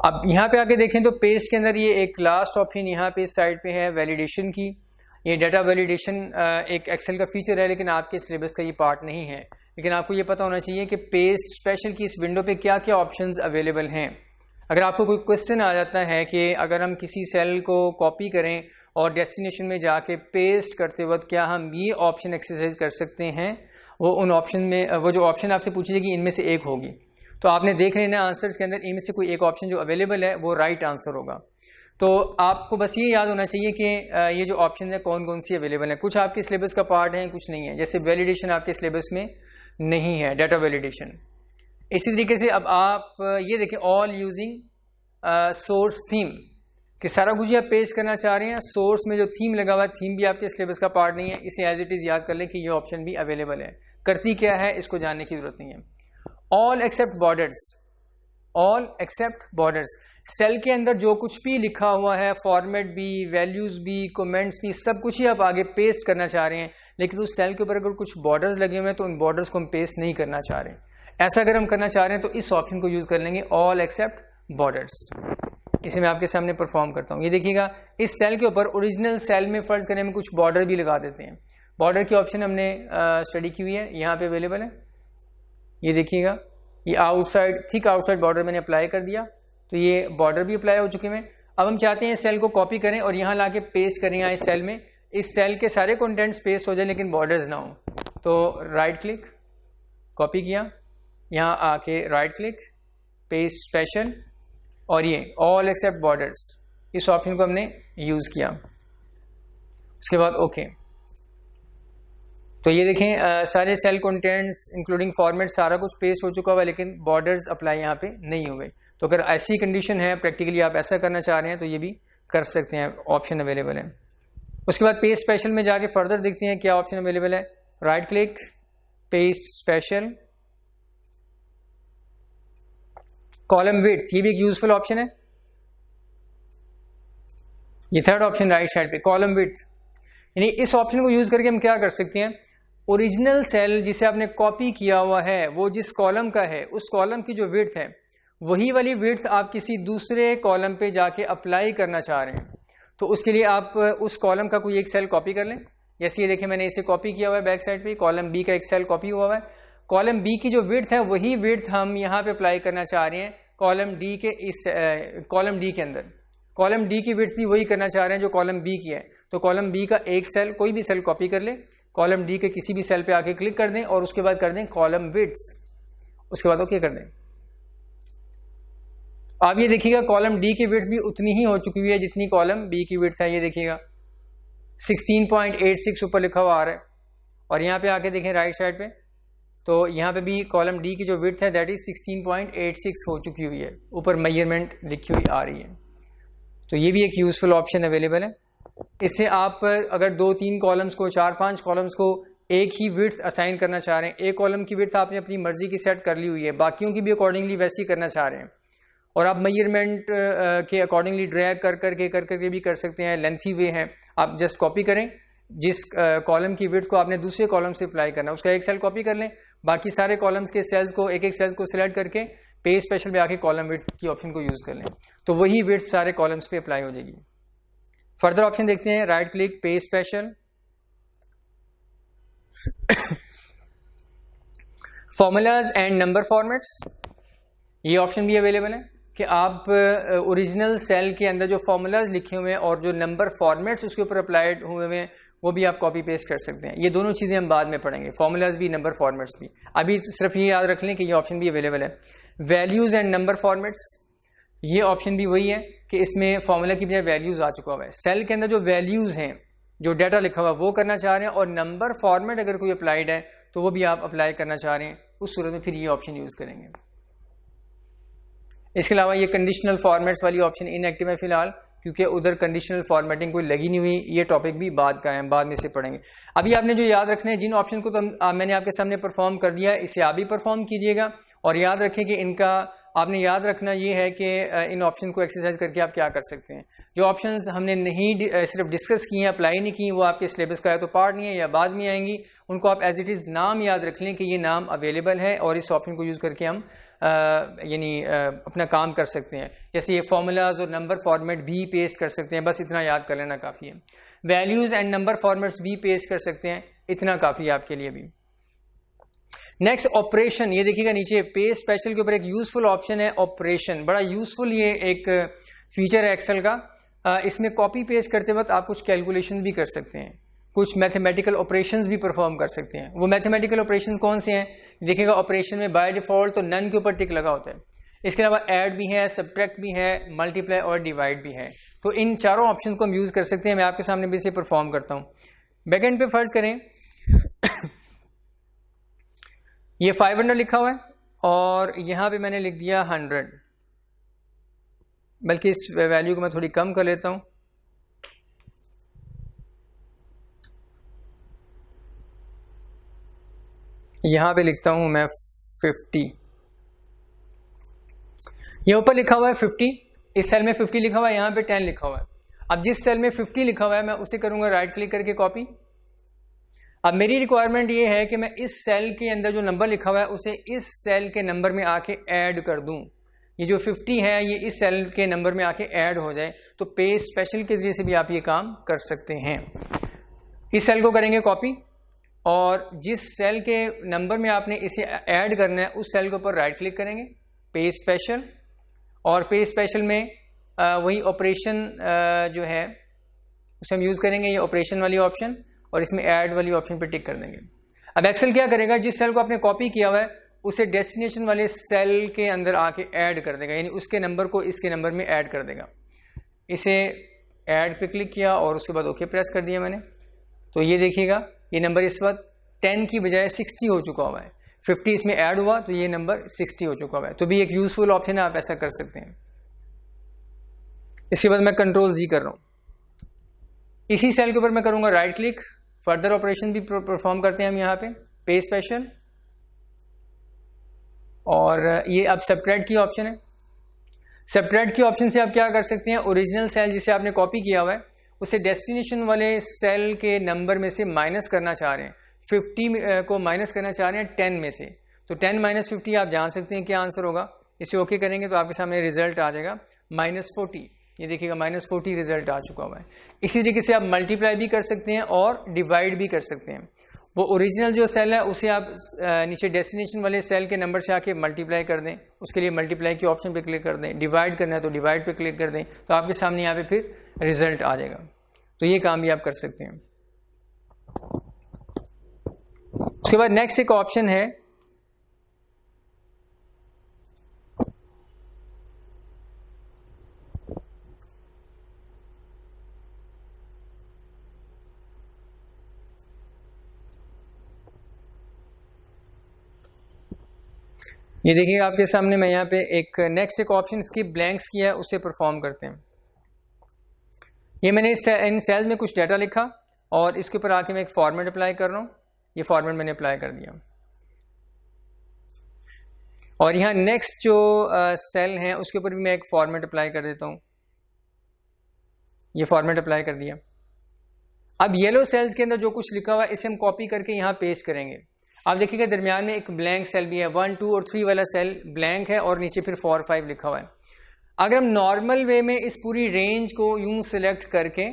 अब यहाँ पे आके देखें तो पेस्ट के अंदर ये एक लास्ट ऑप्शन यहाँ पे इस साइड पे है वैलिडेशन की। ये डाटा वैलिडेशन एक एक्सेल का फीचर है लेकिन आपके सिलेबस का ये पार्ट नहीं है। लेकिन आपको ये पता होना चाहिए कि पेस्ट स्पेशल की इस विंडो पे क्या क्या ऑप्शंस अवेलेबल हैं। अगर आपको कोई क्वेश्चन आ जाता है कि अगर हम किसी सेल को कॉपी करें और डेस्टिनेशन में जाके पेस्ट करते वक्त क्या हम ये ऑप्शन एक्सरसाइज कर सकते हैं, वो उन ऑप्शन में वो जो ऑप्शन आपसे पूछी जाएगी इनमें से एक होगी। तो आपने देख लेना आंसर्स के अंदर इनमें से कोई एक ऑप्शन जो अवेलेबल है वो राइट आंसर होगा। तो आपको बस ये याद होना चाहिए कि ये जो ऑप्शन है कौन कौन सी अवेलेबल है। कुछ आपके सिलेबस का पार्ट है, कुछ नहीं है। जैसे वैलिडेशन आपके सिलेबस में नहीं है, डाटा वैलिडेशन। इसी तरीके से अब आप ये देखें ऑल यूजिंग सोर्स थीम कि सारा कुछ आप पेस्ट करना चाह रहे हैं, सोर्स में जो थीम लगा हुआ है थीम भी आपके सिलेबस का पार्ट नहीं है। इसे एज इट इज़ याद कर लें कि ये ऑप्शन भी अवेलेबल है। करती क्या है इसको जानने की जरूरत नहीं है। ऑल एक्सेप्ट बॉर्डर्स, सेल के अंदर जो कुछ भी लिखा हुआ है, फॉर्मेट भी, वैल्यूज़ भी, कमेंट्स भी, सब कुछ ही आप आगे पेस्ट करना चाह रहे हैं। लेकिन उस सेल के ऊपर अगर कुछ बॉर्डर्स लगे हुए हैं तो उन बॉर्डर्स को हम पेस्ट नहीं करना चाह रहे। ऐसा अगर हम करना चाह रहे हैं तो इस ऑप्शन को यूज़ कर लेंगे, ऑल एक्सेप्ट बॉर्डर्स। इसे मैं आपके सामने परफॉर्म करता हूँ। ये देखिएगा, इस सेल के ऊपर ओरिजिनल सेल में फर्ज करने में कुछ बॉर्डर भी लगा देते हैं। बॉर्डर की ऑप्शन हमने स्टडी की हुई है, यहाँ पे अवेलेबल है। ये देखिएगा, ये आउटसाइड, थिक आउटसाइड बॉर्डर मैंने अप्लाई कर दिया, तो ये बॉर्डर भी अप्लाई हो चुके हैं। अब हम चाहते हैं इस सेल को कॉपी करें और यहाँ ला के पेस्ट करें यहाँ इस सेल में। इस सेल के सारे कंटेंट्स पेस्ट हो जाए लेकिन बॉर्डर्स ना हो, तो राइट क्लिक, कॉपी किया, यहाँ आके राइट क्लिक, पेस्ट स्पेशल, और ये ऑल एक्सेप्ट बॉर्डर्स, इस ऑप्शन को हमने यूज़ किया। उसके बाद ओके, तो ये देखें सारे सेल कंटेंट्स इंक्लूडिंग फॉर्मेट सारा कुछ पेस्ट हो चुका हुआ है, लेकिन बॉर्डर्स अप्लाई यहाँ पे नहीं हुए। तो अगर ऐसी कंडीशन है, प्रैक्टिकली आप ऐसा करना चाह रहे हैं तो ये भी कर सकते हैं, ऑप्शन अवेलेबल है। उसके बाद पेस्ट स्पेशल में जाके फर्दर देखते हैं क्या ऑप्शन अवेलेबल है। Right click, paste special, column width, ये भी एक यूजफुल ऑप्शन है। ये थर्ड ऑप्शन राइट साइड पे, कॉलम विड्थ, यानी इस ऑप्शन को यूज करके हम क्या कर सकते हैं, ओरिजिनल सेल जिसे आपने कॉपी किया हुआ है वो जिस कॉलम का है, उस कॉलम की जो विड्थ है वही वाली विड्थ आप किसी दूसरे कॉलम पे जाके अप्लाई करना चाह रहे हैं। तो उसके लिए आप उस कॉलम का कोई एक सेल कॉपी कर लें। जैसे ये देखिए, मैंने इसे कॉपी किया हुआ है बैक साइड पे, कॉलम बी का एक सेल कॉपी हुआ है। कॉलम बी की जो विड्थ है वही विड्थ हम यहाँ पे अप्लाई करना चाह रहे हैं कॉलम डी के इस कॉलम डी के अंदर। कॉलम डी की विड्थ भी वही करना चाह रहे हैं जो कॉलम बी की है। तो कॉलम बी का एक सेल, कोई भी सेल कॉपी कर ले, कॉलम डी के किसी भी सेल पे आके क्लिक कर दें और उसके बाद कर दें कॉलम विड्थ, उसके बाद ओके कर दें। आप ये देखिएगा, कॉलम डी की विड्थ भी उतनी ही हो चुकी हुई है जितनी कॉलम बी की विड्थ है। ये देखिएगा 16.86 ऊपर लिखा हुआ आ रहा है, और यहाँ पे आके देखें राइट साइड पे, तो यहाँ पे भी कॉलम डी की जो विड्थ है दैट इज 16.86 हो चुकी हुई है, ऊपर मेजरमेंट लिखी हुई आ रही है। तो ये भी एक यूजफुल ऑप्शन अवेलेबल है। इससे आप अगर 2-3 कॉलम्स को, 4-5 कॉलम्स को एक ही विड्थ असाइन करना चाह रहे हैं, एक कॉलम की विड्थ आपने अपनी मर्जी की सेट कर ली हुई है, बाकियों की भी अकॉर्डिंगली वैसी करना चाह रहे हैं, और आप मेजरमेंट के अकॉर्डिंगली ड्रैग कर करके भी कर सकते हैं। लेंथी वे है, आप जस्ट कॉपी करें, जिस कॉलम की विड्थ को आपने दूसरे कॉलम से अप्लाई करना है उसका एक सेल कॉपी कर लें, बाकी सारे कॉलम्स के सेल्स को, एक एक सेल को सिलेक्ट करके पेज स्पेशल में आके कॉलम विड्थ की ऑप्शन को यूज कर लें, तो वही विड्थ सारे कॉलम्स पे अप्लाई हो जाएगी। फर्दर ऑप्शन देखते हैं, right click, page special, formulas and number formats, ये ऑप्शन भी अवेलेबल है कि आप ओरिजिनल सेल के अंदर जो फॉर्मूलाज लिखे हुए हैं और जो नंबर फॉर्मेट्स उसके ऊपर अप्लाइड हुए हैं वो भी आप कॉपी पेस्ट कर सकते हैं। ये दोनों चीज़ें हम बाद में पढ़ेंगे, फॉर्मूलाज भी, नंबर फॉर्मेट्स भी। अभी सिर्फ ये याद रख लें कि ये ऑप्शन भी अवेलेबल है। वैल्यूज़ एंड नंबर फॉर्मेट्स, ये ऑप्शन भी वही है कि इसमें फॉर्मूला की बजाय वैल्यूज़ आ चुका हुआ है। सेल के अंदर जो वैल्यूज़ हैं, जो डाटा लिखा हुआ है वो करना चाह रहे हैं, और नंबर फॉर्मेट अगर कोई अप्लाइड है तो वो भी आप अप्लाई करना चाह रहे हैं, उस सूरत में फिर ये ऑप्शन यूज़ करेंगे। इसके अलावा ये कंडीशनल फॉर्मेट्स वाली ऑप्शन इनएक्टिव है फिलहाल, क्योंकि उधर कंडीशनल फॉर्मेटिंग कोई लगी नहीं हुई। ये टॉपिक भी बाद का है, बाद में से पढ़ेंगे। अभी आपने जो याद रखना है, जिन ऑप्शन को तो मैंने आपके सामने परफॉर्म कर दिया है, इसे आप भी परफॉर्म कीजिएगा, और याद रखें कि इनका आपने याद रखना ये है कि इन ऑप्शन को एक्सरसाइज करके आप क्या कर सकते हैं। जो ऑप्शंस हमने नहीं सिर्फ डिस्कस किए हैं, अप्लाई नहीं किए, वो आपके सिलेबस का है तो पार्ट नहीं है या बाद में आएंगी, उनको आप एज इट इज़ नाम याद रख लें कि ये नाम अवेलेबल है और इस ऑप्शन को यूज़ करके हम यानी अपना काम कर सकते हैं। जैसे ये फॉर्मूलाज और नंबर फॉर्मेट भी पेस्ट कर सकते हैं, बस इतना याद कर लेना काफ़ी है। वैल्यूज़ एंड नंबर फॉर्मेट्स भी पेस्ट कर सकते हैं, इतना काफ़ी है आपके लिए भी। नेक्स्ट ऑपरेशन, ये देखिएगा नीचे पेज स्पेशल के ऊपर एक यूजफुल ऑप्शन है ऑपरेशन। बड़ा यूजफुल ये एक फीचर है एक्सेल का। इसमें कॉपी पेस्ट करते वक्त आप कुछ कैलकुलेशन भी कर सकते हैं, कुछ मैथमेटिकल ऑपरेशंस भी परफॉर्म कर सकते हैं। वो मैथमेटिकल ऑपरेशन कौन से हैं देखिएगा, ऑपरेशन में बाय डिफॉल्ट तो नन के ऊपर टिक लगा होता है। इसके अलावा ऐड भी है, सब्ट्रैक्ट भी है, मल्टीप्लाई और डिवाइड भी है। तो इन चारों ऑप्शन को हम यूज़ कर सकते हैं। मैं आपके सामने भी इसे परफॉर्म करता हूँ। बैकएंड पे फर्ज करें ये 500 लिखा हुआ है और यहाँ पे मैंने लिख दिया 100, बल्कि इस वैल्यू को मैं थोड़ी कम कर लेता हूँ। यहाँ पे लिखता हूँ मैं 50। ये ऊपर लिखा हुआ है 50, इस सेल में 50 लिखा हुआ है, यहाँ पे 10 लिखा हुआ है। अब जिस सेल में 50 लिखा हुआ है मैं उसे करूँगा राइट क्लिक करके कॉपी। अब मेरी रिक्वायरमेंट ये है कि मैं इस सेल के अंदर जो नंबर लिखा हुआ है उसे इस सेल के नंबर में आके ऐड कर दूं। ये जो 50 है ये इस सेल के नंबर में आके ऐड हो जाए, तो पेस्ट स्पेशल के जरिए से भी आप ये काम कर सकते हैं। इस सेल को करेंगे कॉपी, और जिस सेल के नंबर में आपने इसे ऐड करना है उस सेल के ऊपर राइट क्लिक करेंगे, पेस्ट स्पेशल, और पेस्ट स्पेशल में वही ऑपरेशन जो है उसे हम यूज़ करेंगे, ये ऑपरेशन वाली ऑप्शन, और इसमें ऐड वाली ऑप्शन पे टिक कर देंगे। अब एक्सेल क्या करेगा, जिस सेल को आपने कॉपी किया हुआ है उसे डेस्टिनेशन वाले सेल के अंदर आके ऐड कर देगा, यानी उसके नंबर को इसके नंबर में ऐड कर देगा। इसे ऐड पे क्लिक किया और उसके बाद ओके प्रेस कर दिया मैंने, तो ये देखिएगा ये नंबर इस वक्त 10 की बजाय 60 हो चुका हुआ है। 50 इसमें ऐड हुआ तो ये नंबर 60 हो चुका हुआ है। तो भी एक यूजफुल ऑप्शन है, आप ऐसा कर सकते हैं। इसके बाद मैं कंट्रोल जी कर रहा हूँ, इसी सेल के ऊपर मैं करूँगा राइट क्लिक, फर्दर ऑपरेशन भी परफॉर्म करते हैं हम यहाँ पे, पेस्ट स्पेशल, और ये अब सबट्रैक्ट की ऑप्शन है। सबट्रैक्ट की ऑप्शन से आप क्या कर सकते हैं, ओरिजिनल सेल जिसे आपने कॉपी किया हुआ है उसे डेस्टिनेशन वाले सेल के नंबर में से माइनस करना चाह रहे हैं, 50 को माइनस करना चाह रहे हैं 10 में से, तो 10 - 50 आप जान सकते हैं क्या आंसर होगा। इसे ओके करेंगे तो आपके सामने रिजल्ट आ जाएगा -40। ये देखिएगा -40 रिजल्ट आ चुका हुआ है। इसी तरीके से आप मल्टीप्लाई भी कर सकते हैं और डिवाइड भी कर सकते हैं। वो ओरिजिनल जो सेल है उसे आप नीचे डेस्टिनेशन वाले सेल के नंबर से आके मल्टीप्लाई कर दें, उसके लिए मल्टीप्लाई की ऑप्शन पे क्लिक कर दें। डिवाइड करना है तो डिवाइड पे क्लिक कर दें, तो आपके सामने यहाँ पे फिर रिजल्ट आ जाएगा। तो ये काम भी आप कर सकते हैं। उसके बाद नेक्स्ट एक ऑप्शन है, ये देखिए आपके सामने मैं यहाँ पे एक नेक्स्ट एक ऑप्शन स्किप ब्लैंक्स किया है, उससे परफॉर्म करते हैं। ये मैंने इन सेल में कुछ डाटा लिखा और इसके ऊपर आके मैं एक फॉर्मेट अप्लाई कर रहा हूँ। ये फॉर्मेट मैंने अप्लाई कर दिया, और यहाँ नेक्स्ट जो सेल है उसके ऊपर भी मैं एक फॉर्मेट अप्लाई कर देता हूँ। ये फॉर्मेट अप्लाई कर दिया। अब येलो सेल्स के अंदर जो कुछ लिखा हुआ है इसे हम कॉपी करके यहाँ पेस्ट करेंगे। आप देखिएगा दरमियान में एक ब्लैंक सेल भी है, 1, 2 और 3 वाला सेल ब्लैंक है और नीचे फिर 4, 5 लिखा हुआ है। अगर हम नॉर्मल वे में इस पूरी रेंज को यूं सिलेक्ट करके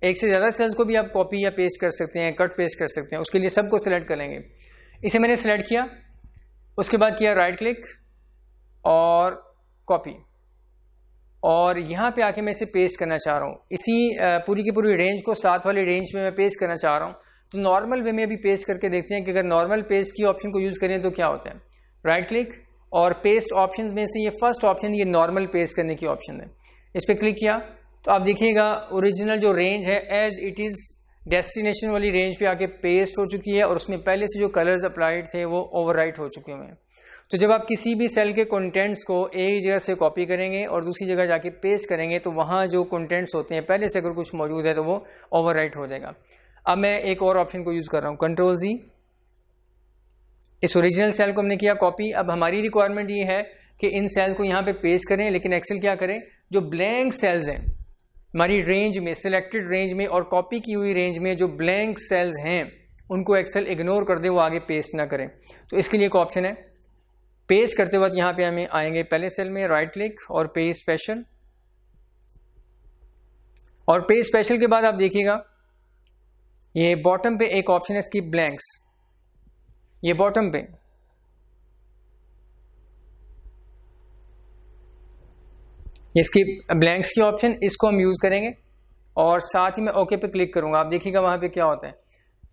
एक से ज़्यादा सेल्स को भी आप कॉपी या पेस्ट कर सकते हैं, कट पेस्ट कर सकते हैं। उसके लिए सबको सिलेक्ट कर लेंगे। इसे मैंने सिलेक्ट किया, उसके बाद किया राइट क्लिक और कॉपी, और यहाँ पे आके मैं इसे पेस्ट करना चाह रहा हूँ। इसी पूरी की पूरी रेंज को 7 वाली रेंज में मैं पेस्ट करना चाह रहा हूँ। तो नॉर्मल वे में भी पेस्ट करके देखते हैं कि अगर नॉर्मल पेस्ट की ऑप्शन को यूज़ करें तो क्या होता है। राइट क्लिक और पेस्ट ऑप्शन में से ये फर्स्ट ऑप्शन ये नॉर्मल पेस्ट करने की ऑप्शन है, इस पर क्लिक किया तो आप देखिएगा ओरिजिनल जो रेंज है एज इट इज़ डेस्टिनेशन वाली रेंज पे आके पेस्ट हो चुकी है, और उसमें पहले से जो कलर्स अप्लाइड थे वो ओवरराइट हो चुके हैं। तो जब आप किसी भी सेल के कंटेंट्स को एक जगह से कॉपी करेंगे और दूसरी जगह जाके पेस्ट करेंगे तो वहाँ जो कंटेंट्स होते हैं पहले से अगर कुछ मौजूद है तो वो ओवरराइट हो जाएगा। अब मैं एक और ऑप्शन को यूज़ कर रहा हूँ, कंट्रोल जी। इस ओरिजिनल सेल को हमने किया कॉपी। अब हमारी रिक्वायरमेंट ये है कि इन सेल को यहाँ पे पेस्ट करें, लेकिन एक्सेल क्या करें, जो ब्लैंक सेल्स हैं हमारी रेंज में, सिलेक्टेड रेंज में और कॉपी की हुई रेंज में जो ब्लैंक सेल्स हैं उनको एक्सेल इग्नोर कर दे, वो आगे पेस्ट ना करें। तो इसके लिए एक ऑप्शन है, पेस्ट करते वक्त यहाँ पे हमें आएंगे पहले सेल में राइट क्लिक और पेस्ट स्पेशल, और पेस्ट स्पेशल के बाद आप देखिएगा ये बॉटम पे एक ऑप्शन है स्किप ब्लैंक्स। ये बॉटम पे ये स्किप ब्लैंक्स की ऑप्शन, इसको हम यूज़ करेंगे और साथ ही मैं ओके पे क्लिक करूंगा। आप देखिएगा वहाँ पे क्या होता है,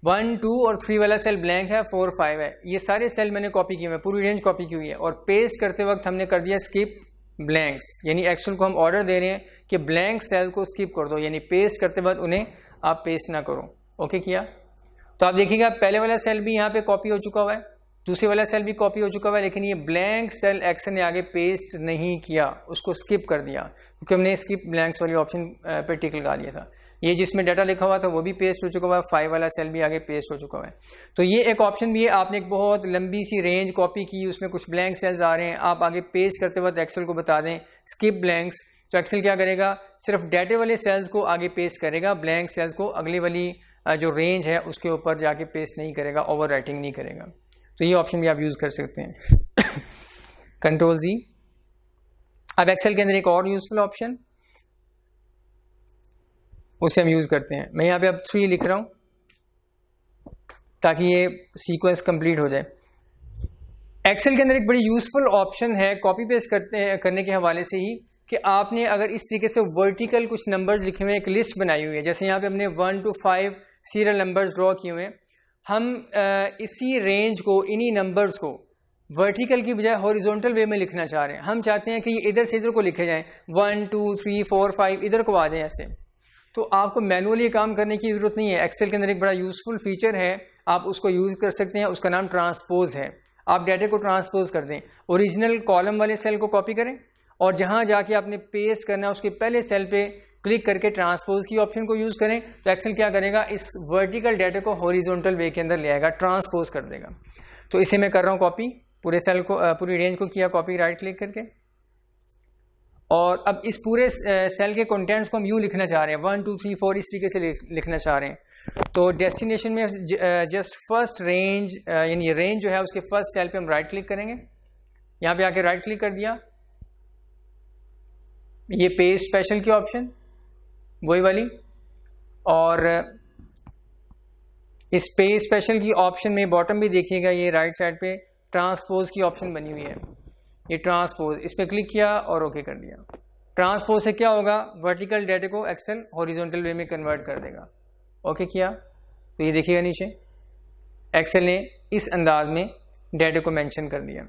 1, 2 और 3 वाला सेल ब्लैंक है, 4, 5 है। ये सारे सेल मैंने कॉपी किए हुए, पूरी रेंज कॉपी की हुई है, और पेस्ट करते वक्त हमने कर दिया स्किप ब्लैंक्स, यानी एक्चुअल को हम ऑर्डर दे रहे हैं कि ब्लैंक सेल को स्किप कर दो, यानी पेस्ट करते वक्त उन्हें आप पेस्ट ना करो। ओके किया तो आप देखिएगा पहले वाला सेल भी यहाँ पे कॉपी हो चुका हुआ है, दूसरे वाला सेल भी कॉपी हो चुका हुआ है, लेकिन ये ब्लैंक सेल एक्शन ने आगे पेस्ट नहीं किया, उसको स्किप कर दिया, क्योंकि हमने स्किप ब्लैंक्स वाली ऑप्शन पे टिक लगा दिया था। ये जिसमें डाटा लिखा हुआ था वो भी पेस्ट हो चुका हुआ है, 5 वाला सेल भी आगे पेस्ट हो चुका हुआ है। तो ये एक ऑप्शन भी है, आपने एक बहुत लंबी सी रेंज कॉपी की, उसमें कुछ ब्लैंक सेल्स आ रहे हैं, आप आगे पेस्ट करते वक्त एक्सेल को बता दें स्किप ब्लैंक्स, तो एक्सेल क्या करेगा, सिर्फ डाटे वाले सेल्स को आगे पेस्ट करेगा, ब्लैंक सेल्स को अगली वाली जो रेंज है उसके ऊपर जाके पेस्ट नहीं करेगा, ओवर राइटिंग नहीं करेगा। तो ये ऑप्शन भी आप यूज़ कर सकते हैं। कंट्रोल जी। अब एक्सेल के अंदर एक और यूजफुल ऑप्शन, उसे हम यूज़ करते हैं। मैं यहाँ पे अब 3 लिख रहा हूँ ताकि ये सीक्वेंस कंप्लीट हो जाए। एक्सेल के अंदर एक बड़ी यूजफुल ऑप्शन है कॉपी पेस्ट करने के हवाले से ही, कि आपने अगर इस तरीके से वर्टिकल कुछ नंबर्स लिखे हुए एक लिस्ट बनाई हुई है, जैसे यहाँ पे हमने 1 to 5 सीरियल नंबर्स ड्रॉ किए हुए हैं, हम इसी रेंज को, इन्हीं नंबर्स को वर्टिकल की बजाय हॉरिजॉन्टल वे में लिखना चाह रहे हैं। हम चाहते हैं कि ये इधर से इधर को लिखे जाएं, 1 2 3 4 5 इधर को आ जाए ऐसे। तो आपको मैनुअली काम करने की ज़रूरत नहीं है। एक्सेल के अंदर एक बड़ा यूज़फुल फीचर है, आप उसको यूज़ कर सकते हैं, उसका नाम ट्रांसपोज है। आप डाटा को ट्रांसपोज कर दें, ओरिजिनल कॉलम वाले सेल को कॉपी करें और जहाँ जाके आपने पेस्ट करना है उसके पहले सेल पे क्लिक करके ट्रांसपोज की ऑप्शन को यूज़ करें, तो एक्सेल क्या करेगा, इस वर्टिकल डाटा को हॉरिजॉन्टल वे के अंदर ले आएगा, ट्रांसपोज कर देगा। तो इसे मैं कर रहा हूँ कॉपी, पूरे सेल को, पूरी रेंज को किया कॉपी राइट क्लिक करके, और अब इस पूरे सेल के कंटेंट्स को हम यूँ लिखना चाह रहे हैं, 1 2 3 4 इस तरीके से लिखना चाह रहे हैं। तो डेस्टिनेशन में जस्ट फर्स्ट रेंज, यानी रेंज जो है उसके फर्स्ट सेल पे हम राइट क्लिक करेंगे। यहाँ पे आके राइट क्लिक कर दिया, ये पेज स्पेशल की ऑप्शन वही वाली, और इस पेज स्पेशल की ऑप्शन में बॉटम भी देखिएगा, ये राइट साइड पे ट्रांसपोज की ऑप्शन बनी हुई है, ये ट्रांसपोज, इस पर क्लिक किया और ओके कर दिया। ट्रांसपोज से क्या होगा, वर्टिकल डाटा को एक्सेल हॉरिजॉन्टल वे में कन्वर्ट कर देगा। ओके किया तो ये देखिएगा नीचे एक्सेल ने इस अंदाज में डाटा को मेंशन कर दिया।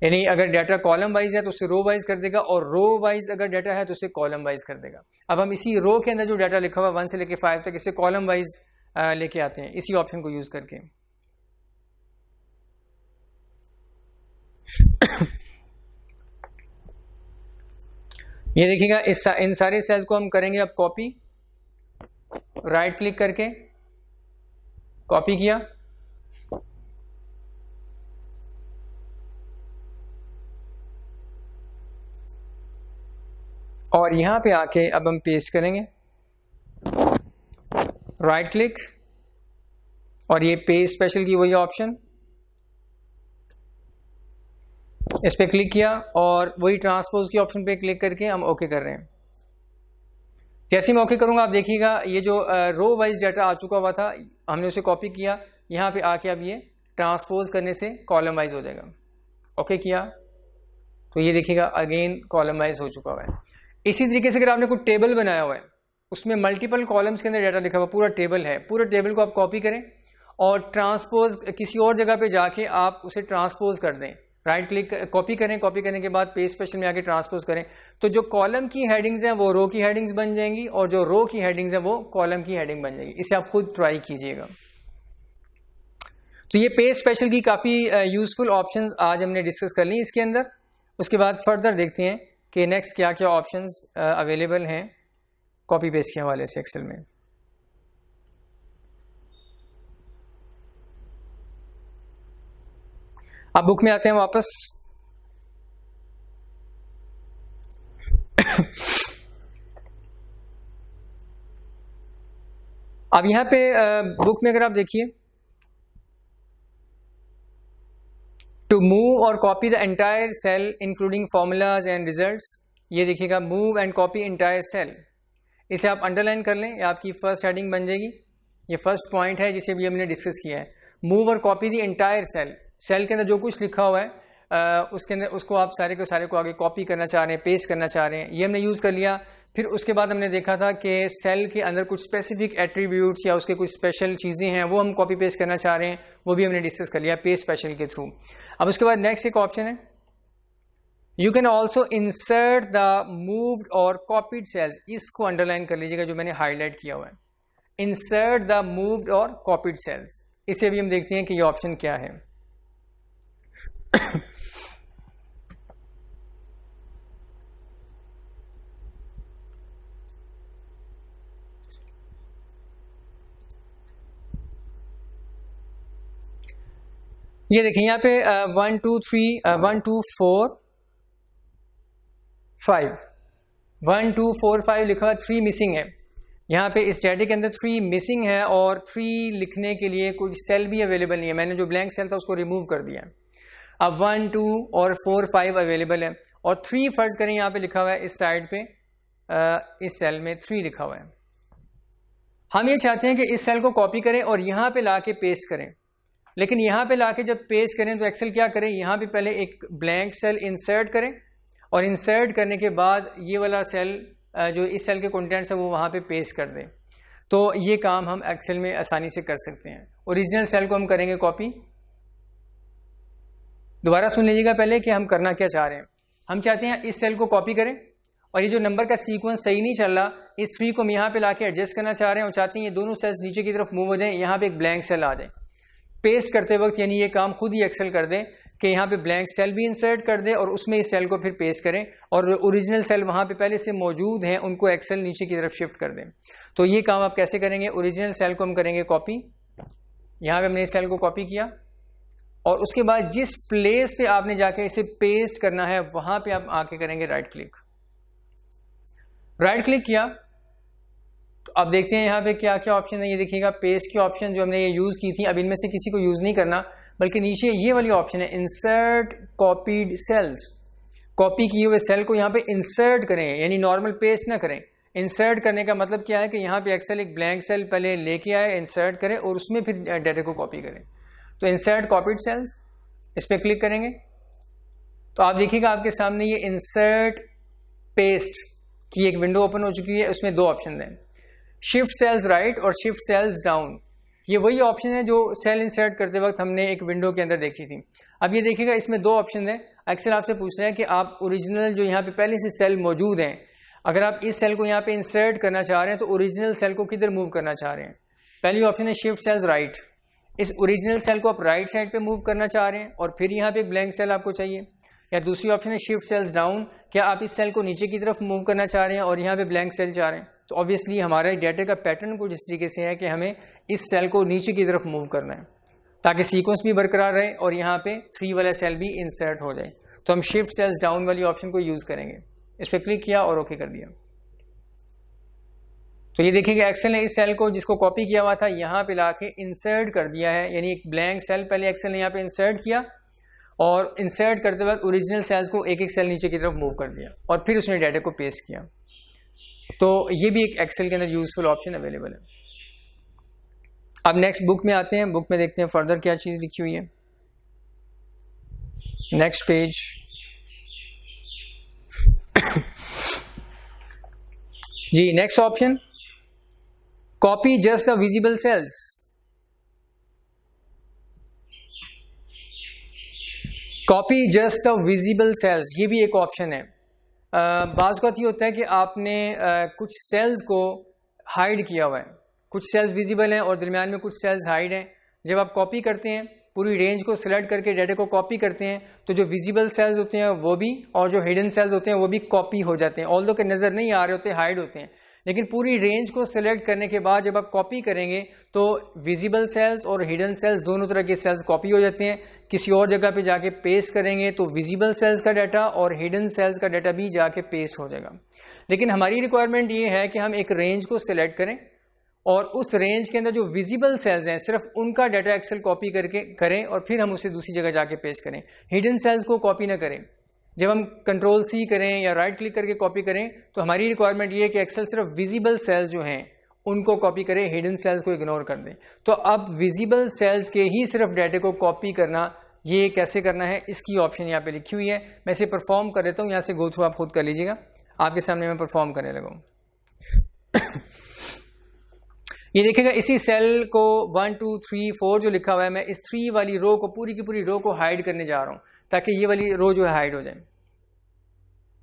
यानी अगर डाटा कॉलम वाइज है तो उसे रो वाइज कर देगा, और रो वाइज अगर डाटा है तो उसे कॉलम वाइज कर देगा। अब हम इसी रो के अंदर जो डाटा लिखा हुआ 1 से लेकर 5 तक, इसे कॉलम वाइज लेके आते हैं इसी ऑप्शन को यूज करके। ये देखिएगा इन सारे सेल्स को हम करेंगे अब कॉपी, राइट क्लिक करके कॉपी किया, और यहां पे आके अब हम पेस्ट करेंगे, राइट क्लिक, और ये पेज स्पेशल की वही ऑप्शन, इस पे क्लिक किया और वही ट्रांसपोज की ऑप्शन पे क्लिक करके हम ओके कर रहे हैं। जैसे मैं ओके करूंगा आप देखिएगा ये जो रो वाइज डाटा आ चुका हुआ था, हमने उसे कॉपी किया, यहाँ पे आके अब ये ट्रांसपोज करने से कॉलम वाइज हो जाएगा। ओके किया तो ये देखिएगा अगेन कॉलम वाइज हो चुका हुआ है। इसी तरीके से अगर आपने कोई टेबल बनाया हुआ है, उसमें मल्टीपल कॉलम्स के अंदर डाटा लिखा हुआ, पूरा टेबल है, पूरे टेबल को आप कॉपी करें और ट्रांसपोज किसी और जगह पे जाके आप उसे ट्रांसपोज कर दें, राइट क्लिक कॉपी करें, कॉपी करने के बाद पेज स्पेशल में आके ट्रांसपोज करें, तो जो कॉलम की हेडिंग्स हैं वो रो की हेडिंग्स बन जाएंगी और जो रो की हेडिंग्स हैं वो कॉलम की हेडिंग बन जाएगी। इसे आप खुद ट्राई कीजिएगा। तो ये पेज स्पेशल की काफ़ी यूजफुल ऑप्शंस आज हमने डिस्कस कर ली इसके अंदर। उसके बाद फर्दर देखते हैं कि नेक्स्ट क्या क्या ऑप्शंस अवेलेबल हैं कॉपी पेस्ट के हवाले से एक्सेल में। अब बुक में आते हैं वापस। अब यहां पे बुक में अगर आप देखिए, टू मूव और copy the entire cell including formulas and results, ये देखिएगा move and copy entire cell, इसे आप अंडरलाइन कर लें, ये आपकी फर्स्ट हेडिंग बन जाएगी। ये फर्स्ट पॉइंट है जिसे भी हमने डिस्कस किया है। मूव और copy the entire cell, cell के अंदर जो कुछ लिखा हुआ है उसके अंदर उसको आप सारे को आगे कॉपी करना चाह रहे हैं, पेस्ट करना चाह रहे हैं, ये हमने यूज़ कर लिया। फिर उसके बाद हमने देखा था कि सेल के अंदर कुछ स्पेसिफिक एट्रीब्यूट्स या उसके कुछ स्पेशल चीज़ें हैं वो हम कॉपी पेस्ट करना चाह रहे हैं, वो भी हमने डिस्कस कर लिया पेज स्पेशल के थ्रू। अब उसके बाद नेक्स्ट एक ऑप्शन है, you can also insert the moved और कॉपीड सेल्स, इसको अंडरलाइन कर लीजिएगा जो मैंने हाईलाइट किया हुआ है, इंसर्ट द मूव्ड और कॉपीड सेल्स। इसे भी हम देखते हैं कि ये ऑप्शन क्या है। ये देखिए यहाँ पे 1 2 3 1 2 4 5 1 2 4 5 लिखा हुआ, 3 मिसिंग है। यहाँ पे इस डाटा के अंदर 3 मिसिंग है और 3 लिखने के लिए कोई सेल भी अवेलेबल नहीं है। मैंने जो ब्लैंक सेल था उसको रिमूव कर दिया है। अब 1, 2 और 4, 5 अवेलेबल है और 3 फर्ज करें यहाँ पे लिखा हुआ है, इस साइड पे इस सेल में 3 लिखा हुआ है। हम ये चाहते हैं कि इस सेल को कॉपी करें और यहाँ पे लाके पेस्ट करें, लेकिन यहाँ पे लाके जब पेस्ट करें तो एक्सेल क्या करें, यहाँ पे पहले एक ब्लैंक सेल इंसर्ट करें और इंसर्ट करने के बाद ये वाला सेल जो इस सेल के कंटेंट्स है वो वहाँ पे पेस्ट कर दें। तो ये काम हम एक्सेल में आसानी से कर सकते हैं। ओरिजिनल सेल को हम करेंगे कॉपी। दोबारा सुन लीजिएगा पहले कि हम करना क्या चाह रहे हैं। हम चाहते हैं इस सेल को कॉपी करें और ये जो नंबर का सीक्वेंस सही नहीं चल रहा, इस 3 को हम यहाँ पे लाके एडजस्ट करना चाह रहे हैं और चाहते हैं ये दोनों सेल्स नीचे की तरफ मूव हो जाएं, यहाँ पे एक ब्लैंक सेल आ जाए। पेस्ट करते वक्त यानी ये काम खुद ही एक्सेल कर दें कि यहाँ पे ब्लैंक सेल भी इंसर्ट कर दे और उसमें इस सेल को फिर पेस्ट करें और ओरिजिनल सेल वहाँ पे पहले से मौजूद हैं उनको एक्सेल नीचे की तरफ शिफ्ट कर दें। तो ये काम आप कैसे करेंगे, ओरिजिनल सेल को हम करेंगे कॉपी। यहाँ पे हमने इस सेल को कॉपी किया और उसके बाद जिस प्लेस पे आपने जाके इसे पेस्ट करना है वहाँ पे आप आके करेंगे राइट क्लिक। राइट क्लिक किया तो अब देखते हैं यहाँ पे क्या क्या ऑप्शन है। ये देखिएगा पेस्ट की ऑप्शन जो हमने ये यूज़ की थी, अब इनमें से किसी को यूज़ नहीं करना, बल्कि नीचे ये वाली ऑप्शन है इंसर्ट कॉपीड सेल्स। कॉपी किए हुए सेल को यहाँ पे इंसर्ट करें, यानी नॉर्मल पेस्ट ना करें। इंसर्ट करने का मतलब क्या है कि यहाँ पे एक्सेल एक ब्लैंक सेल पहले लेके आए, इंसर्ट करें और उसमें फिर डाटा को कॉपी करें। तो इंसर्ट कॉपीड सेल्स, इस पर क्लिक करेंगे तो आप देखिएगा आपके सामने ये इंसर्ट पेस्ट की एक विंडो ओपन हो चुकी है। उसमें 2 ऑप्शन हैं, शिफ्ट सेल्स राइट और शिफ्ट सेल्स डाउन। ये वही ऑप्शन है जो सेल इंसर्ट करते वक्त हमने एक विंडो के अंदर देखी थी। अब ये देखिएगा इसमें 2 ऑप्शन हैं। एक्सेल आपसे पूछ रहे हैं कि आप ओरिजिनल जो यहाँ पे पहले से सेल मौजूद हैं, अगर आप इस सेल को यहाँ पे इंसर्ट करना चाह रहे हैं तो ओरिजिनल सेल को किधर मूव करना चाह रहे हैं। पहली ऑप्शन है शिफ्ट सेल्स राइट, इस ओरिजिनल सेल को आप राइट साइड पे मूव करना चाह रहे हैं और फिर यहाँ पे एक ब्लैंक सेल आपको चाहिए। या दूसरी ऑप्शन है शिफ्ट सेल्स डाउन, क्या आप इस सेल को नीचे की तरफ मूव करना चाह रहे हैं और यहाँ पे ब्लैंक सेल चाह रहे हैं। तो ऑब्वियसली हमारे डाटा का पैटर्न कुछ इस तरीके से है कि हमें इस सेल को नीचे की तरफ मूव करना है ताकि सीक्वेंस भी बरकरार रहे और यहाँ पे 3 वाला सेल भी इंसर्ट हो जाए। तो हम शिफ्ट सेल्स डाउन वाली ऑप्शन को यूज़ करेंगे। इस पर क्लिक किया और ओके कर दिया। तो ये देखिएगा एक्सेल ने इस सेल को जिसको कॉपी किया हुआ था यहाँ पे ला के इंसर्ट कर दिया है, यानी एक ब्लैंक सेल पहले एक्सेल ने यहाँ पे इंसर्ट किया और इंसर्ट करते वक्त ओरिजिनल सेल्स को एक एक सेल नीचे की तरफ मूव कर दिया और फिर उसने डाटा को पेस्ट किया। तो ये भी एक एक्सेल के अंदर यूजफुल ऑप्शन अवेलेबल है। अब नेक्स्ट बुक में आते हैं, बुक में देखते हैं फर्दर क्या चीज़ लिखी हुई है। नेक्स्ट पेज जी, next option copy just the visible cells. Copy just the visible cells, ये भी एक ऑप्शन है। बाज़ वक़्त ये होता है कि आपने कुछ सेल्स को हाइड किया हुआ है, कुछ सेल्स विजिबल हैं और दरमियान में कुछ सेल्स हाइड हैं। जब आप कॉपी करते हैं, पूरी रेंज को सिलेक्ट करके डाटा को कॉपी करते हैं, तो जो विजिबल सेल्स होते हैं वो भी और जो हिडन सेल्स होते हैं वो भी कॉपी हो जाते हैं। ऑल्दो के नज़र नहीं आ रहे होते, हाइड होते हैं, लेकिन पूरी रेंज को सिलेक्ट करने के बाद जब आप कॉपी करेंगे तो विजिबल सेल्स और हिडन सेल्स दोनों तरह के सेल्स कॉपी हो जाते हैं। किसी और जगह पे जाके पेस्ट करेंगे तो विजिबल सेल्स का डाटा और हिडन सेल्स का डाटा भी जाके पेस्ट हो जाएगा। लेकिन हमारी रिक्वायरमेंट ये है कि हम एक रेंज को सिलेक्ट करें और उस रेंज के अंदर जो विजिबल सेल्स हैं सिर्फ उनका डाटा एक्सेल कॉपी करके करें और फिर हम उसे दूसरी जगह जाके पेस्ट करें। हिडन सेल्स को कॉपी ना करें। जब हम कंट्रोल C करें या राइट क्लिक करके कॉपी करें तो हमारी रिक्वायरमेंट ये है कि एक्सेल सिर्फ विजिबल सेल्स जो हैं उनको कॉपी करें, हिडन सेल्स को इग्नोर कर दें। तो अब विजिबल सेल्स के ही सिर्फ डाटा को कॉपी करना, ये कैसे करना है इसकी ऑप्शन यहाँ पे लिखी हुई है। मैं इसे परफॉर्म कर देता हूँ, यहाँ से गो थ्रू आप खुद कर लीजिएगा। आपके सामने मैं परफॉर्म करने लगा हूँ। ये देखिएगा इसी सेल को 1 2 3 4 जो लिखा हुआ है, मैं इस 3 वाली रो को पूरी की पूरी रो को हाइड करने जा रहा हूँ ताकि ये वाली रो जो है हाइड हो जाए।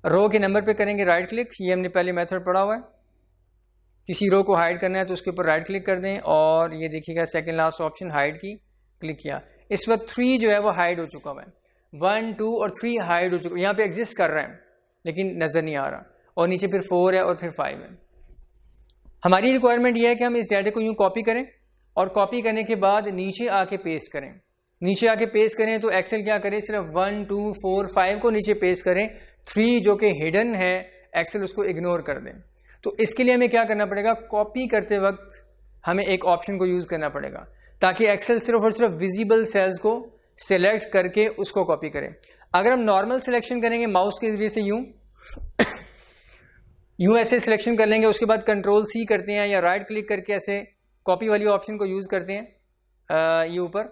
रो के नंबर पे करेंगे राइट क्लिक, ये हमने पहले मेथड पढ़ा हुआ है। किसी रो को हाइड करना है तो उसके ऊपर राइट क्लिक कर दें और ये देखिएगा सेकंड लास्ट ऑप्शन हाइड की क्लिक किया। इस वक्त 3 जो है वो हाइड हो चुका हुआ है, 1 2 और 3 हाइड हो चुका है, यहाँ पे एग्जिस्ट कर रहा है लेकिन नज़र नहीं आ रहा। और नीचे फिर 4 है और फिर 5 है। हमारी रिक्वायरमेंट ये है कि हम इस डाटा को यूँ कॉपी करें और कॉपी करने के बाद नीचे आके पेस्ट करें। नीचे आके पेस्ट करें तो एक्सेल क्या करे, सिर्फ 1 2 4 5 को नीचे पेस्ट करें, 3 जो कि हिडन है एक्सेल उसको इग्नोर कर दें। तो इसके लिए हमें क्या करना पड़ेगा, कॉपी करते वक्त हमें एक ऑप्शन को यूज़ करना पड़ेगा ताकि एक्सेल सिर्फ और सिर्फ विजिबल सेल्स को सिलेक्ट करके उसको कॉपी करें। अगर हम नॉर्मल सिलेक्शन करेंगे माउस के जरिए से यूं ऐसे सिलेक्शन कर लेंगे, उसके बाद कंट्रोल सी करते हैं या राइट क्लिक करके ऐसे कॉपी वाली ऑप्शन को यूज़ करते हैं ये ऊपर,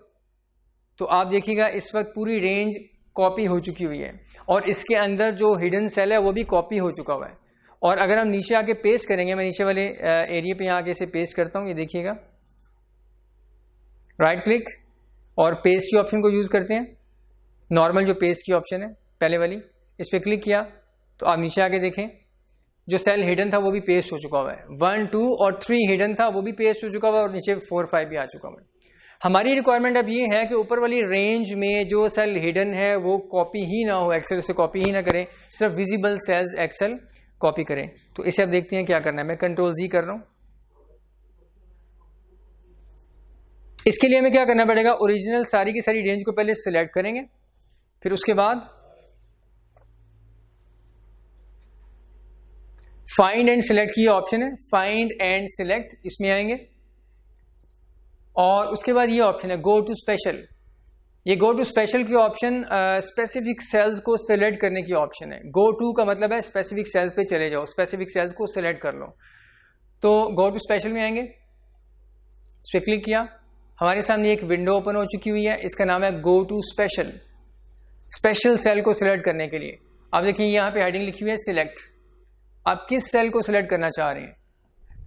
तो आप देखिएगा इस वक्त पूरी रेंज कॉपी हो चुकी हुई है और इसके अंदर जो हिडन सेल है वो भी कॉपी हो चुका हुआ है। और अगर हम नीचे आके पेस्ट करेंगे, मैं नीचे वाले एरिया पे आके इसे पेस्ट करता हूँ, ये देखिएगा राइट क्लिक और पेस्ट की ऑप्शन को यूज़ करते हैं, नॉर्मल जो पेस्ट की ऑप्शन है पहले वाली, इस पर क्लिक किया तो आप नीचे आके देखें जो सेल हिडन था वो भी पेस्ट हो चुका हुआ है, 1, 2 और 3 हिडन था वो भी पेस्ट हो चुका हुआ है और नीचे 4, 5 भी आ चुका हुआ है। हमारी रिक्वायरमेंट अब ये है कि ऊपर वाली रेंज में जो सेल हिडन है वो कॉपी ही ना हो, एक्सेल से कॉपी ही ना करें, सिर्फ विजिबल सेल्स एक्सेल कॉपी करें। तो इसे अब देखते हैं क्या करना है। मैं कंट्रोल जी कर रहा हूं। इसके लिए हमें क्या करना पड़ेगा, ओरिजिनल सारी की सारी रेंज को पहले सिलेक्ट करेंगे, फिर उसके बाद फाइंड एंड सिलेक्ट की ऑप्शन है, फाइंड एंड सिलेक्ट, इसमें आएंगे और उसके बाद ये ऑप्शन है गो टू स्पेशल। ये गो टू स्पेशल की ऑप्शन स्पेसिफिक सेल्स को सिलेक्ट करने की ऑप्शन है। गो टू का मतलब है स्पेसिफिक सेल्स पे चले जाओ, स्पेसिफिक सेल्स को सिलेक्ट कर लो। तो गो टू स्पेशल में आएंगे, इस पर क्लिक किया, हमारे सामने एक विंडो ओपन हो चुकी हुई है, इसका नाम है go to special. Special cell को सिलेक्ट करने के लिए आप देखिए यहाँ पे हेडिंग लिखी हुई है सिलेक्ट। आप किस सेल को सिलेक्ट करना चाह रहे हैं,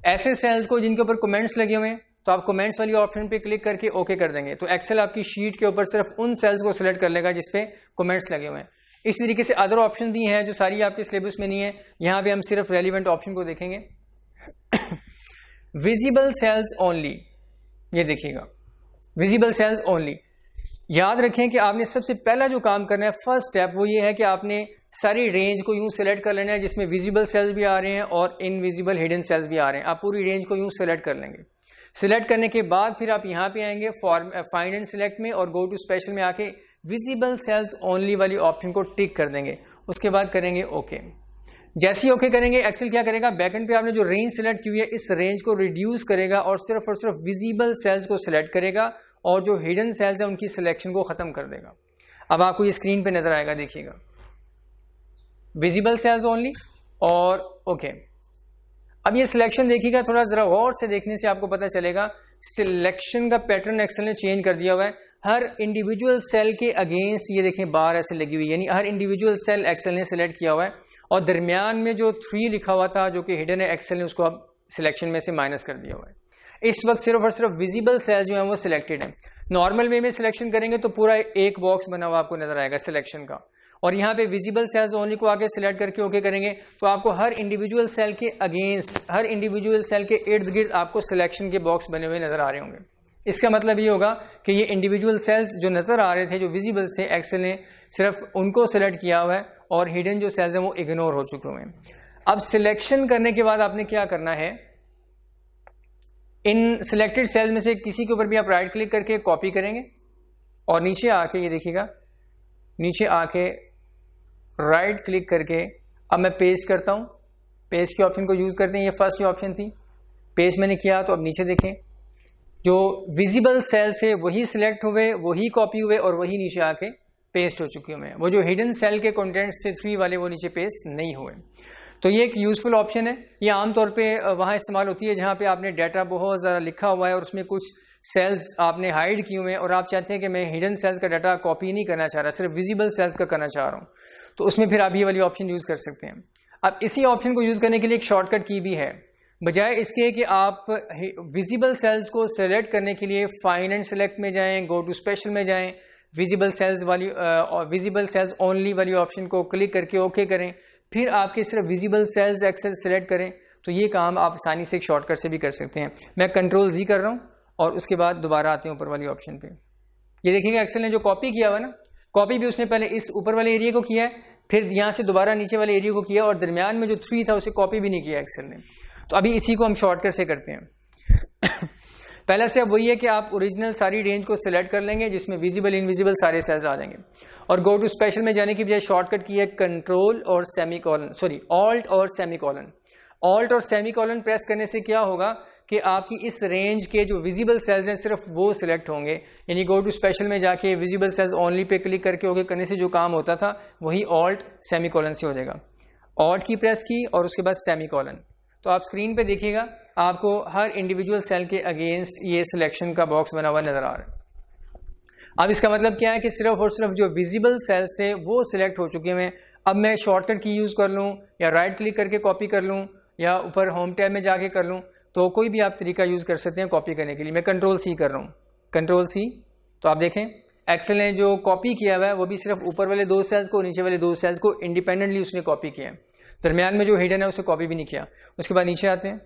ऐसे सेल्स को जिनके ऊपर कमेंट्स लगे हुए हैं तो आप कमेंट्स वाली ऑप्शन पे क्लिक करके ओके कर देंगे, तो एक्सेल आपकी शीट के ऊपर सिर्फ उन सेल्स को सिलेक्ट कर लेगा जिसपे कमेंट्स लगे हुए हैं। इस तरीके से अदर ऑप्शन दी हैं जो सारी आपके सिलेबस में नहीं है, यहाँ पे हम सिर्फ रेलिवेंट ऑप्शन को देखेंगे। विजिबल सेल्स ओनली, ये देखिएगा विजिबल सेल्स ओनली। याद रखें कि आपने सबसे पहला जो काम करना है, फर्स्ट स्टेप, वो ये है कि आपने सारी रेंज को यूं सिलेक्ट कर लेना है जिसमें विजिबल सेल्स भी आ रहे हैं और इनविजिबल हिडन सेल्स भी आ रहे हैं। आप पूरी रेंज को यूं सिलेक्ट कर लेंगे। सिलेक्ट करने के बाद फिर आप यहाँ पे आएंगे फाइंड एंड सिलेक्ट में और गो टू स्पेशल में आके विजिबल सेल्स ओनली वाली ऑप्शन को टिक कर देंगे। उसके बाद करेंगे ओके। जैसे ही ओके करेंगे एक्सेल क्या करेगा, बैकएंड पे आपने जो रेंज सिलेक्ट की हुई है इस रेंज को रिड्यूस करेगा और सिर्फ विजिबल सेल्स को सिलेक्ट करेगा और जो हिडन सेल्स है उनकी सिलेक्शन को खत्म कर देगा। अब आपको ये स्क्रीन पे नजर आएगा, देखिएगा विजिबल सेल्स ओनली और ओके। अब ये सिलेक्शन देखिएगा, थोड़ा जरा गौर से देखने से आपको पता चलेगा सिलेक्शन का पैटर्न एक्सेल ने चेंज कर दिया हुआ है। हर इंडिविजुअल सेल के अगेंस्ट ये देखें बार ऐसे लगी हुई है, यानी हर इंडिविजुअल सेल एक्सेल ने सिलेक्ट किया हुआ है और दरमियान में जो 3 लिखा हुआ था जो कि हिडन है, एक्सेल ने उसको अब सिलेक्शन में से माइनस कर दिया हुआ है। इस वक्त सिर्फ और सिर्फ विजिबल सेल्स जो है वो सिलेक्टेड है। नॉर्मल वे में सिलेक्शन करेंगे तो पूरा एक बॉक्स बना हुआ आपको नजर आएगा सिलेक्शन का, और यहाँ पे विजिबल सेल्स ओनली को आके सिलेक्ट करके ओके करेंगे तो आपको हर इंडिविजुअल सेल के अगेंस्ट, हर इंडिविजुअल सेल के इर्द गिर्द आपको सिलेक्शन के बॉक्स बने हुए नजर आ रहे होंगे। इसका मतलब ये होगा कि ये इंडिविजुअल सेल्स जो नजर आ रहे थे जो विजिबल से, एक्सेल ने सिर्फ उनको सिलेक्ट किया हुआ है और हिडन जो सेल्स हैं वो इग्नोर हो चुके हुए हैं। अब सिलेक्शन करने के बाद आपने क्या करना है, इन सिलेक्टेड सेल्स में से किसी के ऊपर भी आप राइट क्लिक करके कॉपी करेंगे और नीचे आके ये देखिएगा, नीचे आके राइट क्लिक करके अब मैं पेस्ट करता हूँ। पेस्ट के ऑप्शन को यूज करते हैं, ये फर्स्ट ऑप्शन थी, पेस्ट मैंने किया तो अब नीचे देखें जो विजिबल सेल्स है वही सिलेक्ट हुए, वही कॉपी हुए और वही नीचे आके पेस्ट हो चुके हुए हैं। वो जो हिडन सेल के कंटेंट्स थे 3 वाले वो नीचे पेस्ट नहीं हुए। तो ये एक यूजफुल ऑप्शन है। ये आमतौर पे वहाँ इस्तेमाल होती है जहाँ पे आपने डाटा बहुत ज़्यादा लिखा हुआ है और उसमें कुछ सेल्स आपने हाइड किए हुए हैं और आप चाहते हैं कि मैं हिडन सेल्स का डाटा कॉपी नहीं करना चाह रहा, सिर्फ विजिबल सेल्स का करना चाह रहा हूँ, तो उसमें फिर आप ये वाली ऑप्शन यूज़ कर सकते हैं। अब इसी ऑप्शन को यूज़ करने के लिए एक शॉर्टकट की भी है, बजाय इसके कि आप विजिबल सेल्स को सेलेक्ट करने के लिए फाइंड एंड सेलेक्ट में जाएं, गो टू स्पेशल में जाएं, विजिबल सेल्स वाली विजिबल सेल्स ओनली वाली ऑप्शन को क्लिक करके ओके करें, फिर आपके सिर्फ विजिबल सेल्स एक्सेल सेलेक्ट करें, तो ये काम आप आसानी से एक शॉर्टकट से भी कर सकते हैं। मैं कंट्रोल जी कर रहा हूँ और उसके बाद दोबारा आते हैं ऊपर वाली ऑप्शन पे। ये देखिएगा एक्सेल ने जो कॉपी किया हुआ ना, कॉपी भी उसने पहले इस ऊपर वाले एरिया को किया है, फिर यहाँ से दोबारा नीचे वाले एरिया को किया और दरमियान में जो 3 था उसे कॉपी भी नहीं किया एक्सेल ने। तो अभी इसी को हम शॉर्टकट से करते हैं। पहला स्टेप वही है कि आप ओरिजिनल सारी रेंज को सिलेक्ट कर लेंगे जिसमें विजिबल इनविजिबल सारे सेल्स आ जाएंगे और गो टू स्पेशल में जाने की बजाय शॉर्टकट की है कंट्रोल और सेमीकोलन, सॉरी ऑल्ट और सेमीकोलन। ऑल्ट और सेमीकोलन प्रेस करने से क्या होगा कि आपकी इस रेंज के जो विजिबल सेल्स हैं सिर्फ वो सिलेक्ट होंगे, यानी गो टू स्पेशल में जाके visible sales only pay click करके ओके करने से जो काम होता था वही ऑल्ट सेमीकोलन से हो जाएगा। ऑल्ट की प्रेस की और उसके बाद सेमीकोलन, तो आप स्क्रीन पे देखिएगा आपको हर इंडिविजुअल सेल के अगेंस्ट ये सिलेक्शन का बॉक्स बना हुआ नजर आ रहा है। अब इसका मतलब क्या है कि सिर्फ और सिर्फ जो विजिबल सेल्स थे वो सिलेक्ट हो चुके हैं। अब मैं शॉर्टकट की यूज़ कर लूँ या राइट क्लिक करके कॉपी कर लूँ या ऊपर होम टैब में जाके कर लूँ, तो कोई भी आप तरीका यूज़ कर सकते हैं कॉपी करने के लिए। मैं कंट्रोल सी कर रहा हूँ, कंट्रोल सी, तो आप देखें एक्सेल ने जो कॉपी किया हुआ है वो भी सिर्फ ऊपर वाले 2 सेल्स को, नीचे वाले 2 सेल्स को इंडिपेंडेंटली उसने कॉपी किया है। दरमियान में जो हिडन है उसे कॉपी भी नहीं किया। उसके बाद नीचे आते हैं,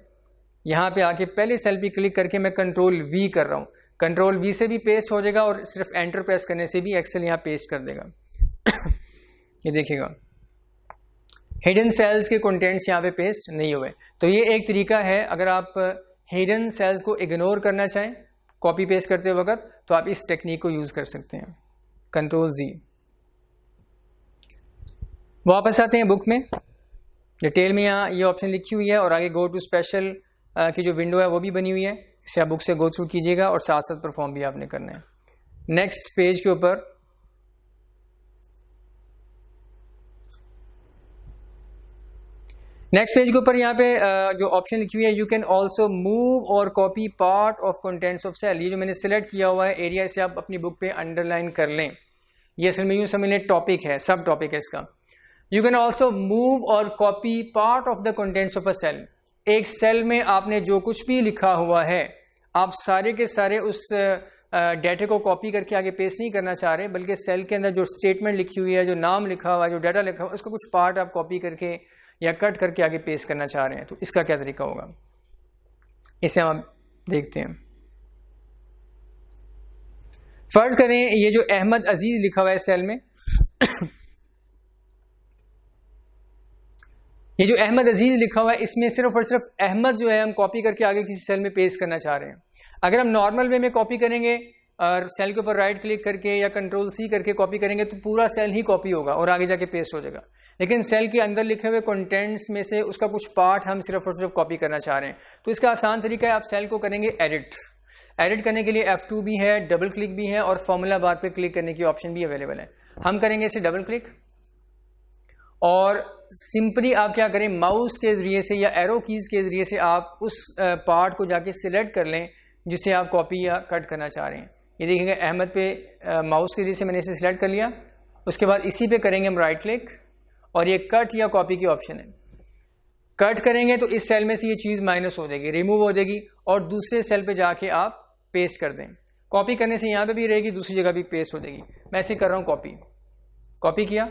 यहाँ पे आके पहले सेल पे क्लिक करके मैं कंट्रोल वी कर रहा हूँ, कंट्रोल वी से भी पेस्ट हो जाएगा और सिर्फ एंटर प्रेस करने से भी एक्सेल यहाँ पेस्ट कर देगा। ये देखिएगा हिडन सेल्स के कंटेंट्स यहाँ पे पेस्ट नहीं हुए। तो ये एक तरीका है, अगर आप हिडन सेल्स को इग्नोर करना चाहें कॉपी पेस्ट करते वक्त तो आप इस टेक्निक को यूज़ कर सकते हैं, कंट्रोल जी। वापस आते हैं बुक में, डिटेल में यहाँ ये ऑप्शन लिखी हुई है और आगे गो टू स्पेशल की जो विंडो है वो भी बनी हुई है, इसे आप बुक से गो थ्रू कीजिएगा और साथ साथ परफॉर्म भी आपने करना है। नेक्स्ट पेज के ऊपर यहाँ पे जो ऑप्शन लिखी हुई है यू कैन ऑल्सो मूव और copy part of contents of cell. ये जो मैंने सिलेक्ट किया हुआ है एरिया, इसे आप अपनी बुक पे अंडरलाइन कर लें। ये असल में यूँ समझ लें टॉपिक है, सब टॉपिक है इसका। यू कैन ऑल्सो मूव और copy part of the contents of a cell. एक सेल में आपने जो कुछ भी लिखा हुआ है आप सारे के सारे उस डेटा को कॉपी करके आगे पेस्ट नहीं करना चाह रहे, बल्कि सेल के अंदर जो स्टेटमेंट लिखी हुई है, जो नाम लिखा हुआ है, जो डाटा लिखा हुआ है, उसका कुछ पार्ट आप कॉपी करके या कट करके आगे पेस्ट करना चाह रहे हैं। तो इसका क्या तरीका होगा, इसे हम देखते हैं। फर्ज करें ये जो अहमद अजीज लिखा हुआ है सेल में ये जो अहमद अजीज लिखा हुआ है इसमें सिर्फ और सिर्फ अहमद जो है हम कॉपी करके आगे किसी सेल में पेस्ट करना चाह रहे हैं। अगर हम नॉर्मल वे में कॉपी करेंगे और सेल के ऊपर राइट क्लिक करके या कंट्रोल सी करके कॉपी करेंगे तो पूरा सेल ही कॉपी होगा और आगे जाके पेस्ट हो जाएगा। लेकिन सेल के अंदर लिखे हुए कंटेंट्स में से उसका कुछ पार्ट हम सिर्फ और सिर्फ कॉपी करना चाह रहे हैं। तो इसका आसान तरीका है, आप सेल को करेंगे एडिट करने के लिए F2 भी है, डबल क्लिक भी है और फॉर्मूला बार पे क्लिक करने की ऑप्शन भी अवेलेबल है। हम करेंगे इसे डबल क्लिक और सिंपली आप क्या करें, माउस के जरिए से या एरो कीज के जरिए से आप उस पार्ट को जाके सिलेक्ट कर लें जिसे आप कॉपी या कट करना चाह रहे हैं। ये देखिएगा अहमद पे माउस के जरिए से मैंने इसे सिलेक्ट कर लिया। उसके बाद इसी पे करेंगे हम राइट क्लिक और ये कट या कॉपी की ऑप्शन है। कट करेंगे तो इस सेल में से ये चीज़ माइनस हो जाएगी, रिमूव हो जाएगी और दूसरे सेल पे जाके आप पेस्ट कर दें। कॉपी करने से यहाँ पे भी रहेगी, दूसरी जगह भी पेस्ट हो जाएगी। मैं ऐसे कर रहा हूँ, कॉपी किया।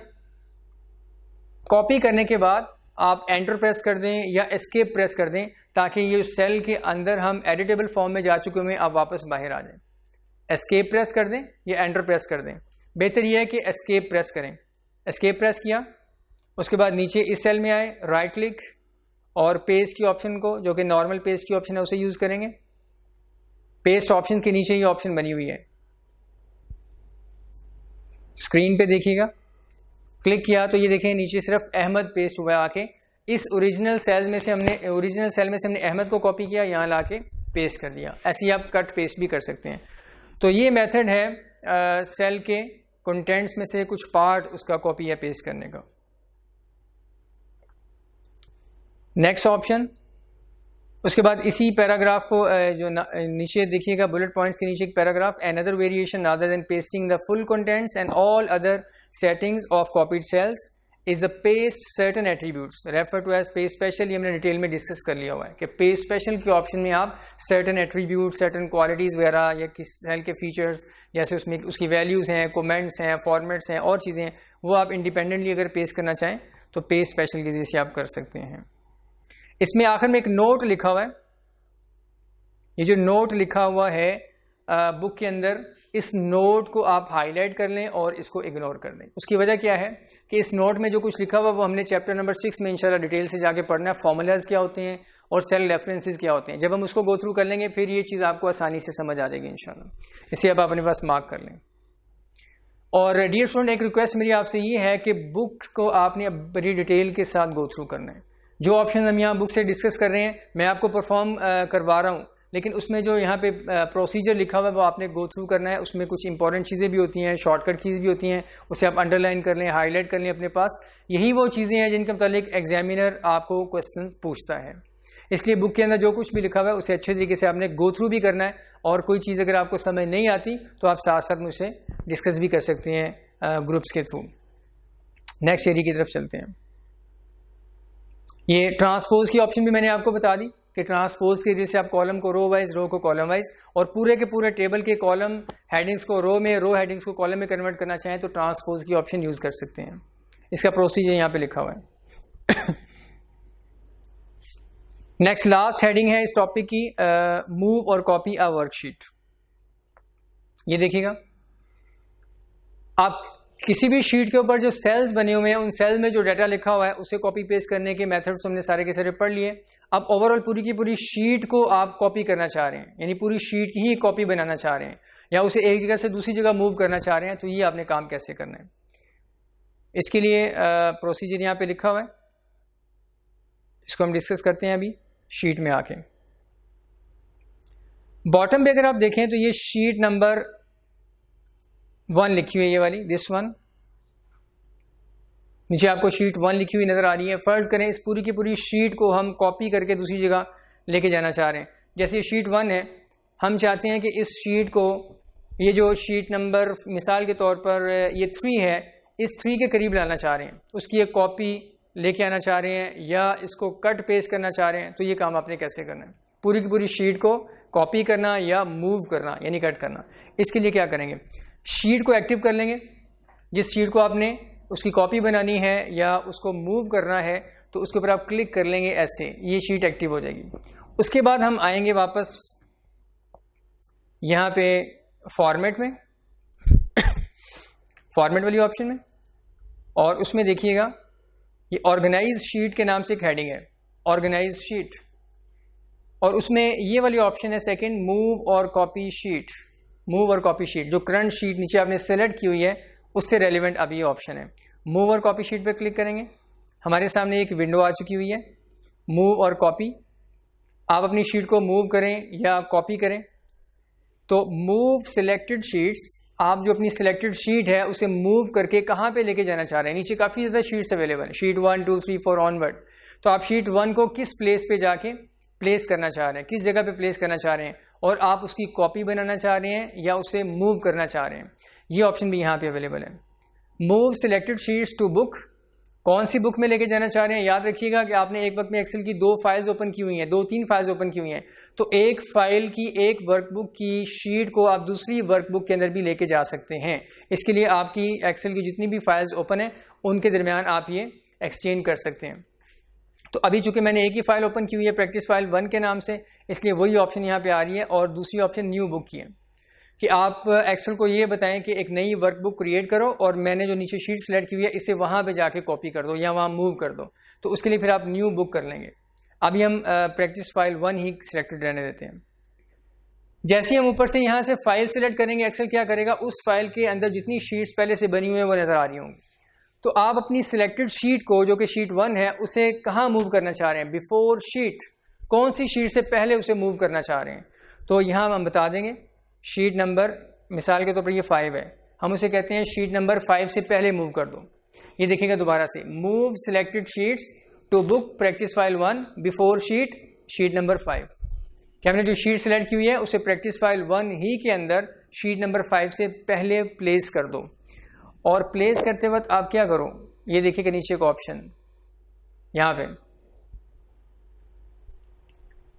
कॉपी करने के बाद आप एंटर प्रेस कर दें या एस्केप प्रेस कर दें ताकि ये सेल के अंदर हम एडिटेबल फॉर्म में जा चुके हुए आप वापस बाहर आ जाएं। एस्केप प्रेस कर दें या एंटर प्रेस कर दें, बेहतर यह है कि एस्केप प्रेस करें। एस्केप प्रेस किया, उसके बाद नीचे इस सेल में आए, राइट क्लिक और पेस्ट की ऑप्शन को, जो कि नॉर्मल पेस्ट की ऑप्शन है, उसे यूज़ करेंगे। पेस्ट ऑप्शन के नीचे ये ऑप्शन बनी हुई है, स्क्रीन पे देखिएगा। क्लिक किया तो ये देखें नीचे सिर्फ अहमद पेस्ट हुआ है आके। इस ओरिजिनल सेल में से हमने अहमद को कॉपी किया, यहाँ ला के पेस्ट कर दिया। ऐसे ही आप कट पेस्ट भी कर सकते हैं। तो ये मेथड है सेल के कंटेंट्स में से कुछ पार्ट उसका कॉपी या पेस्ट करने का। नेक्स्ट ऑप्शन, उसके बाद इसी पैराग्राफ को जो नीचे देखिएगा बुलेट पॉइंट्स के नीचे एक paragraph, another variation other than pasting the full contents and all other settings of copied cells is the paste certain attributes refer to as paste special. ये हमने डिटेल में डिस्कस कर लिया हुआ है कि पेस्ट स्पेशल के ऑप्शन में आप सर्टेन एट्रीब्यूट, सर्टेन क्वालिटीज़ वगैरह या किस सेल के फीचर्स जैसे उसमें उसकी वैल्यूज़ हैं, कमेंट्स हैं, फॉर्मेट्स हैं और चीज़ें हैं, वो आप इंडिपेंडेंटली अगर पेस्ट करना चाहें तो पेस्ट स्पेशल के जरिए से आप कर सकते हैं। इसमें आखिर में एक नोट लिखा हुआ है। ये जो नोट लिखा हुआ है बुक के अंदर, इस नोट को आप हाईलाइट कर लें और इसको इग्नोर कर दें। उसकी वजह क्या है कि इस नोट में जो कुछ लिखा हुआ वो हमने चैप्टर नंबर 6 में इंशाल्लाह डिटेल से जाके पढ़ना है। फॉर्मूलाज क्या होते हैं और सेल रेफरेंसेस क्या होते हैं। जब हम उसको गो थ्रू कर लेंगे फिर ये चीज़ आपको आसानी से समझ आ जाएगी इंशाल्लाह। इसे आप अपने पास मार्क कर लें। और डियर स्टूडेंट, एक रिक्वेस्ट मेरी आपसे ये है कि बुक को आपने बड़ी डिटेल के साथ गो थ्रू करना है। जो ऑप्शन हम यहाँ बुक से डिस्कस कर रहे हैं मैं आपको परफॉर्म करवा रहा हूँ, लेकिन उसमें जो यहाँ पे प्रोसीजर लिखा हुआ है वो आपने गो थ्रू करना है। उसमें कुछ इंपॉर्टेंट चीज़ें भी होती हैं, शॉर्टकट कीज़ भी होती हैं, उसे आप अंडरलाइन कर लें, हाईलाइट कर लें अपने पास। यही वो चीज़ें हैं जिनके मुतालिक एग्जामिनर आपको क्वेश्चन पूछता है। इसलिए बुक के अंदर जो कुछ भी लिखा हुआ है उसे अच्छे तरीके से आपने गो थ्रू भी करना है, और कोई चीज़ अगर आपको समझ नहीं आती तो आप साथ साथ मुझसे डिस्कस भी कर सकते हैं ग्रुप्स के थ्रू। नेक्स्ट एरिया की तरफ चलते हैं। ये ट्रांसपोज की ऑप्शन भी मैंने आपको बता दी कि ट्रांसपोज के जरिए से आप कॉलम को रो वाइज, रो को कॉलम वाइज, और पूरे के पूरे टेबल के कॉलम हेडिंग्स को रो में, रो हेडिंग्स को कॉलम में कन्वर्ट करना चाहें तो ट्रांसपोज की ऑप्शन यूज़ कर सकते हैं। इसका प्रोसीजर यहाँ पे लिखा हुआ है। नेक्स्ट लास्ट हेडिंग है इस टॉपिक की, मूव और कॉपी अ वर्कशीट। ये देखिएगा, आप किसी भी शीट के ऊपर जो सेल्स बने हुए हैं उन सेल्स में जो डाटा लिखा हुआ है उसे कॉपी पेस्ट करने के मेथड्स हमने सारे के सारे पढ़ लिए। अब ओवरऑल पूरी की पूरी शीट को आप कॉपी करना चाह रहे हैं, यानी पूरी शीट की ही कॉपी बनाना चाह रहे हैं, या उसे एक जगह से दूसरी जगह मूव करना चाह रहे हैं, तो ये आपने काम कैसे करना है। इसके लिए प्रोसीजर यहाँ पे लिखा हुआ है, इसको हम डिस्कस करते हैं अभी शीट में आके। बॉटम पे अगर आप देखें तो ये शीट नंबर 1 लिखी हुई है, ये वाली, दिस वन। नीचे आपको शीट 1 लिखी हुई नजर आ रही है। फर्ज करें इस पूरी की पूरी शीट को हम कॉपी करके दूसरी जगह लेके जाना चाह रहे हैं। जैसे शीट 1 है, हम चाहते हैं कि इस शीट को, ये जो शीट नंबर मिसाल के तौर पर ये 3 है, इस 3 के करीब लाना चाह रहे हैं, उसकी एक कॉपी लेके आना चाह रहे हैं, या इसको कट पेस्ट करना चाह रहे हैं। तो ये काम आपने कैसे करना है, पूरी की पूरी शीट को कॉपी करना या मूव करना यानी कट करना। इसके लिए क्या करेंगे, शीट को एक्टिव कर लेंगे। जिस शीट को आपने उसकी कॉपी बनानी है या उसको मूव करना है तो उसके ऊपर आप क्लिक कर लेंगे, ऐसे ये शीट एक्टिव हो जाएगी। उसके बाद हम आएंगे वापस यहाँ पे फॉर्मेट में, फॉर्मेट वाली ऑप्शन में, और उसमें देखिएगा ये ऑर्गेनाइज शीट के नाम से एक हेडिंग है, ऑर्गेनाइज शीट, और उसमें ये वाली ऑप्शन है सेकंड, मूव और कॉपी शीट। मूव और कॉपी शीट, जो करंट शीट नीचे आपने सेलेक्ट की हुई है उससे रेलिवेंट अभी ये ऑप्शन है। मूव और कॉपी शीट पर क्लिक करेंगे, हमारे सामने एक विंडो आ चुकी हुई है, मूव और कॉपी। आप अपनी शीट को मूव करें या कॉपी करें, तो मूव सिलेक्टेड शीट्स, आप जो अपनी सिलेक्टेड शीट है उसे मूव करके कहाँ पे लेके जाना चाह रहे हैं। नीचे काफ़ी ज़्यादा शीट्स अवेलेबल हैं, शीट 1 2 3 4 ऑनवर्ड। तो आप शीट 1 को किस प्लेस पे जाके प्लेस करना चाह रहे हैं, किस जगह पे प्लेस करना चाह रहे हैं, और आप उसकी कॉपी बनाना चाह रहे हैं या उसे मूव करना चाह रहे हैं, ये ऑप्शन भी यहाँ पे अवेलेबल है। Move selected sheets to book, कौन सी बुक में लेके जाना चाह रहे हैं। याद रखिएगा कि आपने एक वक्त में एक्सेल की 2 फाइल्स ओपन की हुई हैं, 2-3 फाइल्स ओपन की हुई हैं, तो एक फाइल की, एक वर्कबुक की शीट को आप दूसरी वर्कबुक के अंदर भी लेके जा सकते हैं। इसके लिए आपकी एक्सेल की जितनी भी फाइल्स ओपन है उनके दरमियान आप ये एक्सचेंज कर सकते हैं। तो अभी चूंकि मैंने एक ही फाइल ओपन की हुई है प्रैक्टिस फाइल 1 के नाम से, इसलिए वही ऑप्शन यहाँ पे आ रही है, और दूसरी ऑप्शन न्यू बुक की है कि आप एक्सेल को ये बताएं कि एक नई वर्कबुक क्रिएट करो और मैंने जो नीचे शीट सेलेक्ट की हुई है इसे वहाँ पे जाके कॉपी कर दो या वहाँ मूव कर दो। तो उसके लिए फिर आप न्यू बुक कर लेंगे। अभी हम प्रैक्टिस फाइल 1 ही सिलेक्टेड रहने देते हैं। जैसे हम ऊपर से यहाँ से फाइल सेलेक्ट करेंगे, एक्सेल क्या करेगा, उस फाइल के अंदर जितनी शीट्स पहले से बनी हुई है वो नज़र आ रही होंगी। तो आप अपनी सिलेक्टेड शीट को, जो कि शीट 1 है, उसे कहाँ मूव करना चाह रहे हैं, बिफोर शीट, कौन सी शीट से पहले उसे मूव करना चाह रहे हैं। तो यहाँ हम बता देंगे शीट नंबर, मिसाल के तौर पर ये 5 है, हम उसे कहते हैं शीट नंबर 5 से पहले मूव कर दो। ये देखिएगा दोबारा से, move selected sheets to book practice file 1 before sheet number 5, कि हमने जो शीट सेलेक्ट की हुई है उसे प्रैक्टिस फाइल 1 ही के अंदर शीट नंबर 5 से पहले प्लेस कर दो। और प्लेस करते वक्त आप क्या करो, ये देखिएगा नीचे का ऑप्शन, यहाँ पे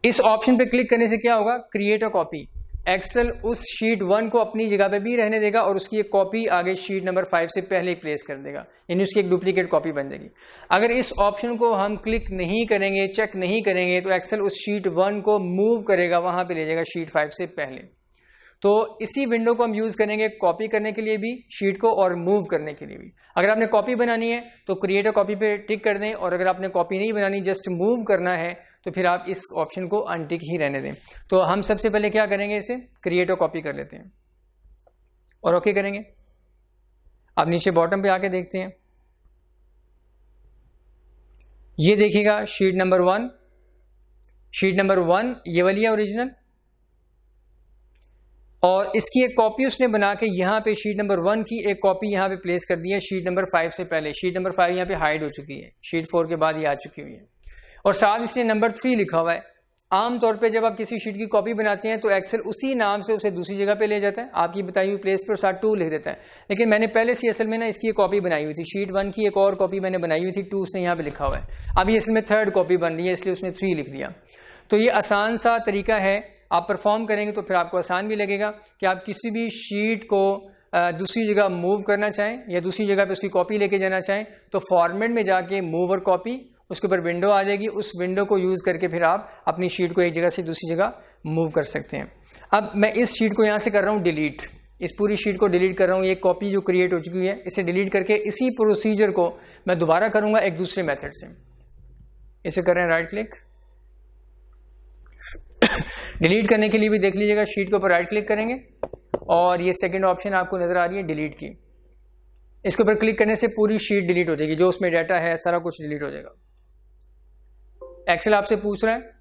इस ऑप्शन पे क्लिक करने से क्या होगा, क्रिएट अ कॉपी। एक्सेल उस शीट 1 को अपनी जगह पे भी रहने देगा और उसकी एक कॉपी आगे शीट नंबर 5 से पहले ही प्लेस कर देगा, यानी उसकी एक डुप्लीकेट कॉपी बन जाएगी। अगर इस ऑप्शन को हम क्लिक नहीं करेंगे, चेक नहीं करेंगे, तो एक्सेल उस शीट 1 को मूव करेगा, वहां पे ले जाएगा शीट 5 से पहले। तो इसी विंडो को हम यूज करेंगे कॉपी करने के लिए भी शीट को, और मूव करने के लिए भी। अगर आपने कॉपी बनानी है तो क्रिएट अ कॉपी पे टिक कर दें, और अगर आपने कॉपी नहीं बनानी, जस्ट मूव करना है, तो फिर आप इस ऑप्शन को अनटिक ही रहने दें। तो हम सबसे पहले क्या करेंगे, इसे क्रिएट अ कॉपी कर लेते हैं और ओके करेंगे। अब नीचे बॉटम पे आके देखते हैं, ये देखिएगा शीट नंबर 1, शीट नंबर 1 ये वाली है ओरिजिनल, और इसकी एक कॉपी उसने बना के यहाँ पे शीट नंबर 1 की एक कॉपी यहाँ पे प्लेस कर दी है शीट नंबर 5 से पहले। शीट नंबर 5 यहाँ पे हाइड हो चुकी है, शीट 4 के बाद ये आ चुकी हुई है, और साथ इसने नंबर 3 लिखा हुआ है। आमतौर पे जब आप किसी शीट की कॉपी बनाते हैं तो एक्सेल उसी नाम से उसे दूसरी जगह पे ले जाता है, आपकी बताई हुई प्लेस पर साथ 2 लिख देता है। लेकिन मैंने पहले से असल में ना इसकी एक कॉपी बनाई हुई थी, शीट 1 की एक और कॉपी मैंने बनाई हुई थी, 2 उसने यहाँ पे लिखा हुआ है। अभी असल में 3rd कॉपी बन रही है, इसलिए उसने 3 लिख दिया। तो ये आसान सा तरीका है, आप परफॉर्म करेंगे तो फिर आपको आसान भी लगेगा कि आप किसी भी शीट को दूसरी जगह मूव करना चाहें या दूसरी जगह पे उसकी कॉपी लेके जाना चाहें तो फॉर्मेट में जाके मूव और कॉपी, उसके ऊपर विंडो आ जाएगी, उस विंडो को यूज़ करके फिर आप अपनी शीट को एक जगह से दूसरी जगह मूव कर सकते हैं। अब मैं इस शीट को यहाँ से कर रहा हूँ डिलीट, इस पूरी शीट को डिलीट कर रहा हूँ। ये कॉपी जो क्रिएट हो चुकी है इसे डिलीट करके इसी प्रोसीजर को मैं दोबारा करूँगा एक दूसरे मेथड से। इसे कर रहे हैं राइट क्लिक, डिलीट करने के लिए भी देख लीजिएगा शीट के ऊपर राइट क्लिक करेंगे और ये सेकंड ऑप्शन आपको नजर आ रही है डिलीट की, इसके ऊपर क्लिक करने से पूरी शीट डिलीट हो जाएगी, जो उसमें डाटा है सारा कुछ डिलीट हो जाएगा। एक्सेल आपसे पूछ रहा है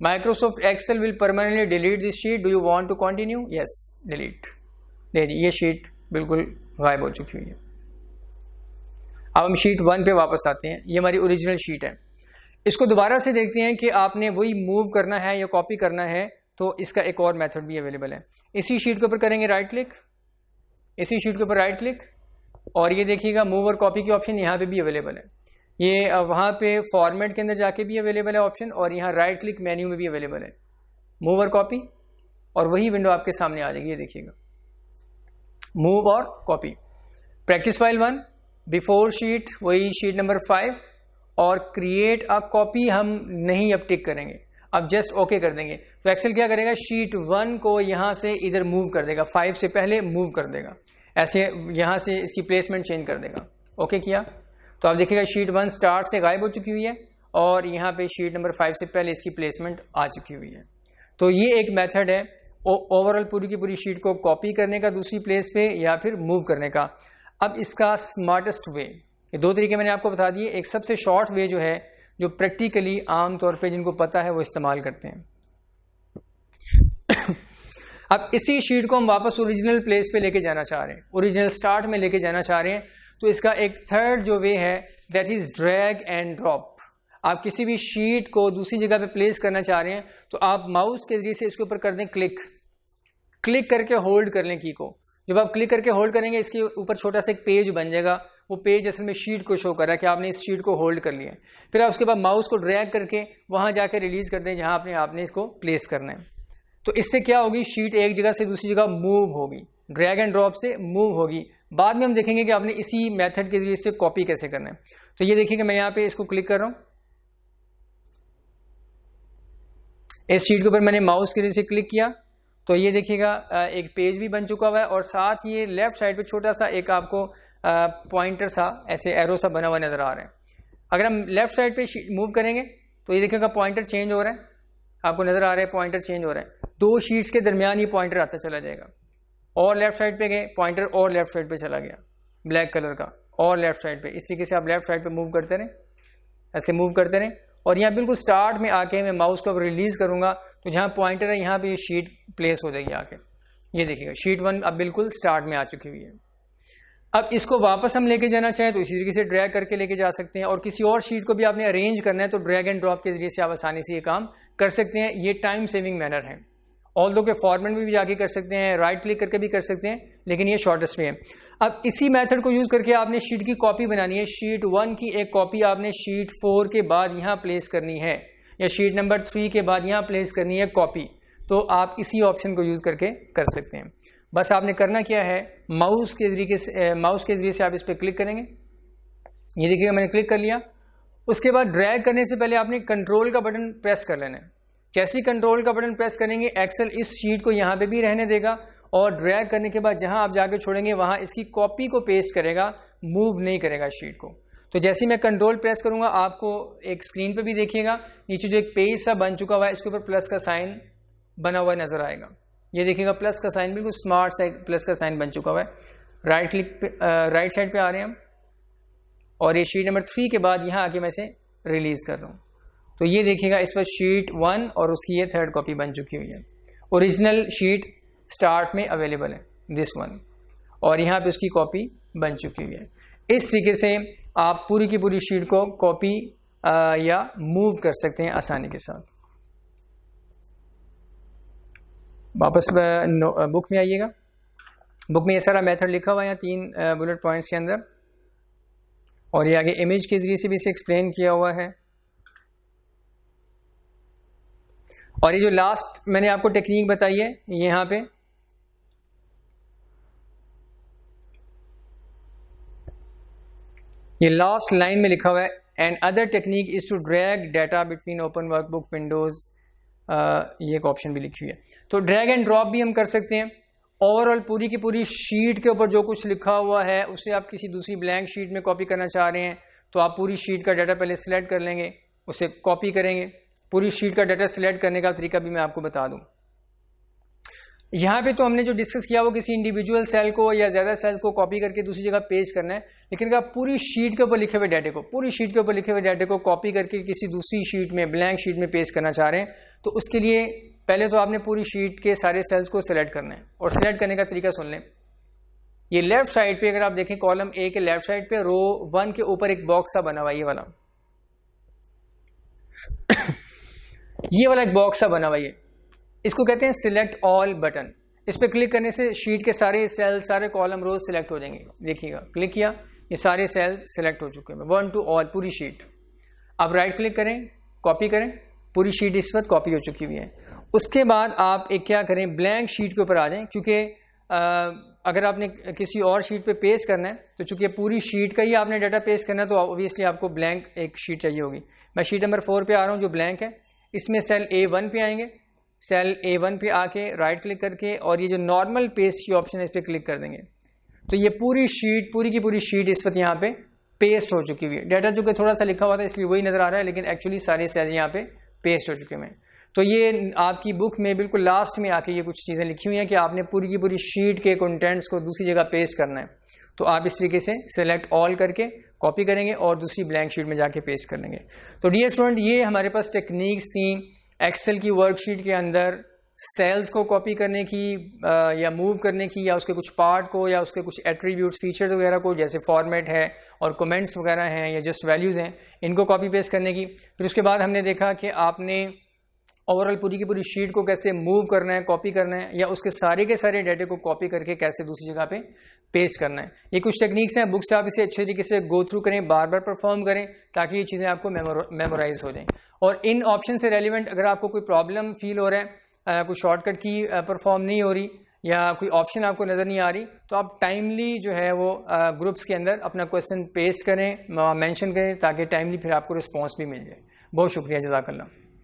Microsoft Excel will permanently delete this sheet, do you want to continue? Yes, delete. देखिए ये शीट बिल्कुल गायब हो चुकी हुई है। अब हम शीट 1 पे वापस आते हैं, ये हमारी ओरिजिनल शीट है। इसको दोबारा से देखते हैं कि आपने वही मूव करना है या कॉपी करना है, तो इसका एक और मेथड भी अवेलेबल है। इसी शीट के ऊपर करेंगे राइट क्लिक, इसी शीट के ऊपर राइट क्लिक, और ये देखिएगा मूव और कॉपी की ऑप्शन यहाँ पे भी अवेलेबल है। ये वहाँ पे फॉर्मेट के अंदर जाके भी अवेलेबल है ऑप्शन, और यहाँ राइट क्लिक मेन्यू में भी अवेलेबल है मूव और कॉपी, और वही विंडो आपके सामने आ जाएगी। ये देखिएगा मूव और copy. Practice file 1 before sheet, वही शीट नंबर 5, और क्रिएट अ कॉपी हम नहीं अब टिक करेंगे, अब जस्ट ओके कर देंगे। तो एक्सेल क्या करेगा, शीट 1 को यहाँ से इधर मूव कर देगा, 5 से पहले मूव कर देगा, ऐसे यहाँ से इसकी प्लेसमेंट चेंज कर देगा। ओके किया तो आप देखिएगा शीट 1 स्टार्ट से गायब हो चुकी हुई है, और यहाँ पे शीट नंबर 5 से पहले इसकी प्लेसमेंट आ चुकी हुई है। तो ये एक मेथड है ओवरऑल पूरी की पूरी शीट को कॉपी करने का दूसरी प्लेस पे या फिर मूव करने का। अब इसका स्मार्टेस्ट वे, ये 2 तरीके मैंने आपको बता दिए। एक सबसे शॉर्ट वे जो है, जो प्रैक्टिकली आम तौर पे जिनको पता है वो इस्तेमाल करते हैं। अब इसी शीट को हम वापस ओरिजिनल प्लेस पे लेके जाना चाह रहे हैं, ओरिजिनल स्टार्ट में लेके जाना चाह रहे हैं, तो इसका एक थर्ड जो वे है that is drag and drop. आप किसी भी शीट को दूसरी जगह पे प्लेस करना चाह रहे हैं तो आप माउस के जरिए से इसके ऊपर कर दें क्लिक, क्लिक करके होल्ड कर लें की को। जब आप क्लिक करके होल्ड करेंगे इसके ऊपर छोटा सा एक पेज बन जाएगा, वो पेज असल में शीट को शो कर रहा है कि आपने इस शीट को होल्ड कर लिया है। फिर आप उसके बाद माउस को ड्रैग करके वहां जाकर रिलीज कर दें जहां आपने इसको प्लेस करना है। तो इससे क्या होगी, शीट एक जगह से दूसरी जगह मूव होगी, ड्रैग एंड ड्रॉप से मूव होगी। बाद में हम देखेंगे कि आपने इसी मेथड के जरिए से कॉपी कैसे करना है। तो ये देखिएगा मैं यहाँ पे इसको क्लिक कर रहा हूँ, इस शीट के ऊपर मैंने माउस के जरिए से क्लिक किया तो ये देखिएगा एक पेज भी बन चुका हुआ है, और साथ ये लेफ्ट साइड पे छोटा सा एक आपको पॉइंटर सा ऐसे एरो सा बना हुआ नजर आ रहा है। अगर हम लेफ्ट साइड पे मूव करेंगे तो ये देखिएगा पॉइंटर चेंज हो रहा है, आपको नजर आ रहा है पॉइंटर चेंज हो रहा है। 2 शीट्स के दरमियान ये पॉइंटर आता चला जाएगा, और लेफ्ट साइड पे गए पॉइंटर और लेफ्ट साइड पे चला गया ब्लैक कलर का, और लेफ्ट साइड पे। इस तरीके से आप लेफ्ट साइड पे मूव करते रहें, ऐसे मूव करते रहें, और यहाँ बिल्कुल स्टार्ट में आके मैं माउस को रिलीज करूंगा तो जहाँ पॉइंटर है यहाँ पे ये शीट प्लेस हो जाएगी आके। ये देखिएगा शीट 1 अब बिल्कुल स्टार्ट में आ चुकी हुई है। अब इसको वापस हम लेके जाना चाहें तो इसी तरीके से ड्रैग करके लेके जा सकते हैं, और किसी और शीट को भी आपने अरेंज करना है तो ड्रैग एंड ड्रॉप के जरिए से आप आसानी से ये काम कर सकते हैं। ये टाइम सेविंग मैनर है, ऑल्दो के फॉर्मेट में भी जाके कर सकते हैं, राइट क्लिक करके भी कर सकते हैं, लेकिन ये शॉर्टेस्ट वे है। अब इसी मेथड को यूज करके आपने शीट की कॉपी बनानी है। शीट 1 की एक कॉपी आपने शीट 4 के बाद यहाँ प्लेस करनी है, या शीट नंबर 3 के बाद यहाँ प्लेस करनी है कॉपी, तो आप इसी ऑप्शन को यूज करके कर सकते हैं। बस आपने करना क्या है, माउस के जरिए से आप इस पर क्लिक करेंगे। ये देखिएगा मैंने क्लिक कर लिया। उसके बाद ड्रैग करने से पहले आपने कंट्रोल का बटन प्रेस कर लेना है। जैसे ही कंट्रोल का बटन प्रेस करेंगे एक्सेल इस शीट को यहाँ पे भी रहने देगा, और ड्रैग करने के बाद जहाँ आप जाके छोड़ेंगे वहाँ इसकी कॉपी को पेस्ट करेगा, मूव नहीं करेगा शीट को। तो जैसे ही मैं कंट्रोल प्रेस करूँगा आपको एक स्क्रीन पे भी देखिएगा नीचे जो एक पेज सा बन चुका हुआ है इसके ऊपर प्लस का साइन बना हुआ नजर आएगा। ये देखिएगा प्लस का साइन, बिल्कुल स्मार्ट सा प्लस का साइन बन चुका हुआ है। राइट क्लिक पे राइट साइड पे आ रहे हैं हम, और ये शीट नंबर 3 के बाद यहाँ आके मैं इसे रिलीज़ कर रहा हूँ। तो ये देखिएगा इस वक्त शीट 1 और उसकी ये 3rd कॉपी बन चुकी हुई है। ओरिजिनल शीट स्टार्ट में अवेलेबल है दिस वन, और यहाँ पे उसकी कॉपी बन चुकी हुई है। इस तरीके से आप पूरी की पूरी शीट को कॉपी या मूव कर सकते हैं आसानी के साथ। वापस बुक में आइएगा। बुक में ये सारा मेथड लिखा हुआ है यहाँ 3 बुलेट पॉइंट्स के अंदर, और ये आगे इमेज के जरिए से भी इसे एक्सप्लेन किया हुआ है। और ये जो लास्ट मैंने आपको टेक्निक बताई है यहाँ पे, ये लास्ट लाइन में लिखा हुआ है, and other technique is to drag data between open workbook windows. ये एक ऑप्शन भी लिखी हुई है। तो ड्रैग एंड ड्रॉप भी हम कर सकते हैं। ओवरऑल पूरी की पूरी शीट के ऊपर जो कुछ लिखा हुआ है उसे आप किसी दूसरी ब्लैंक शीट में कॉपी करना चाह रहे हैं, तो आप पूरी शीट का डाटा पहले सिलेक्ट कर लेंगे, उसे कॉपी करेंगे। पूरी शीट का डाटा सिलेक्ट करने का तरीका भी मैं आपको बता दूं। यहाँ पे तो हमने जो डिस्कस किया वो किसी इंडिविजुअल सेल को या ज़्यादा सेल को कॉपी करके दूसरी जगह पेस्ट करना है, लेकिन अगर आप पूरी शीट के ऊपर लिखे हुए डाटे को, पूरी शीट के ऊपर लिखे हुए डाटे को कॉपी करके किसी दूसरी शीट में, ब्लैंक शीट में पेस्ट करना चाह रहे हैं, तो उसके लिए पहले तो आपने पूरी शीट के सारे सेल्स को सिलेक्ट करना है। और सिलेक्ट करने का तरीका सुन लें। ये लेफ्ट साइड पे अगर आप देखें कॉलम ए के लेफ्ट साइड पे रो 1 के ऊपर एक बॉक्स सा बना हुआ है, ये वाला ये वाला एक बॉक्स सा बना हुआ है, इसको कहते हैं सिलेक्ट ऑल बटन। इस पर क्लिक करने से शीट के सारे सेल, सारे कॉलम, रोज सिलेक्ट हो जाएंगे। देखिएगा, क्लिक किया, ये सारे सेल सिलेक्ट हो चुके हैं, 1 to ऑल, पूरी शीट। अब राइट क्लिक करें, कॉपी करें, पूरी शीट इस वक्त कॉपी हो चुकी हुई है। उसके बाद आप एक क्या करें, ब्लैंक शीट के ऊपर आ जाएं, क्योंकि अगर आपने किसी और शीट पे पेस्ट करना है तो चूंकि पूरी शीट का ही आपने डाटा पेस्ट करना है, तो ऑब्वियसली आपको ब्लैंक एक शीट चाहिए होगी। मैं शीट नंबर 4 पे आ रहा हूँ जो ब्लैंक है। इसमें सेल A1 पे आएंगे, सेल A1 पे आके राइट क्लिक करके और ये जो नॉर्मल पेस्ट की ऑप्शन है इस पर क्लिक कर देंगे। तो ये पूरी शीट, पूरी की पूरी शीट इस वक्त यहाँ पे पेस्ट हो चुकी हुई है। डाटा जो कि थोड़ा सा लिखा हुआ था इसलिए वही नज़र आ रहा है, लेकिन एक्चुअली सारे सेल यहाँ पे पेस्ट हो चुके हैं। तो ये आपकी बुक में बिल्कुल लास्ट में आके ये कुछ चीज़ें लिखी हुई हैं कि आपने पूरी की पूरी शीट के कंटेंट्स को दूसरी जगह पेस्ट करना है। तो आप इस तरीके से सेलेक्ट ऑल करके कॉपी करेंगे और दूसरी ब्लैंक शीट में जाके पेस्ट कर लेंगे। तो डियर स्टूडेंट, ये हमारे पास टेक्निक्स थी एक्सेल की वर्कशीट के अंदर सेल्स को कॉपी करने की या मूव करने की, या उसके कुछ पार्ट को, या उसके कुछ एट्रीब्यूट्स, फीचर्स वगैरह को, जैसे फॉर्मेट है और कमेंट्स वगैरह हैं या जस्ट वैल्यूज़ हैं, इनको कॉपी पेस्ट करने की। फिर उसके बाद हमने देखा कि आपने ओवरऑल पूरी की पूरी शीट को कैसे मूव करना है, कॉपी करना है, या उसके सारे के सारे डाटे को कॉपी करके कैसे दूसरी जगह पे पेस्ट करना है। ये कुछ टेक्निक्स हैं, बुक से आप इसे अच्छे तरीके से गो थ्रू करें, बार बार परफॉर्म करें, ताकि ये चीज़ें आपको मेमोराइज हो जाएं। और इन ऑप्शन से रेलिवेंट अगर आपको कोई प्रॉब्लम फील हो रहा है, कोई शॉर्टकट की परफॉर्म नहीं हो रही, या कोई ऑप्शन आपको नज़र नहीं आ रही, तो आप टाइमली जो है वो ग्रुप्स के अंदर अपना क्वेश्चन पेस्ट करें, मेंशन करें, ताकि टाइमली फिर आपको रिस्पॉन्स भी मिल जाए। बहुत शुक्रिया, जज़ाकल्लाह।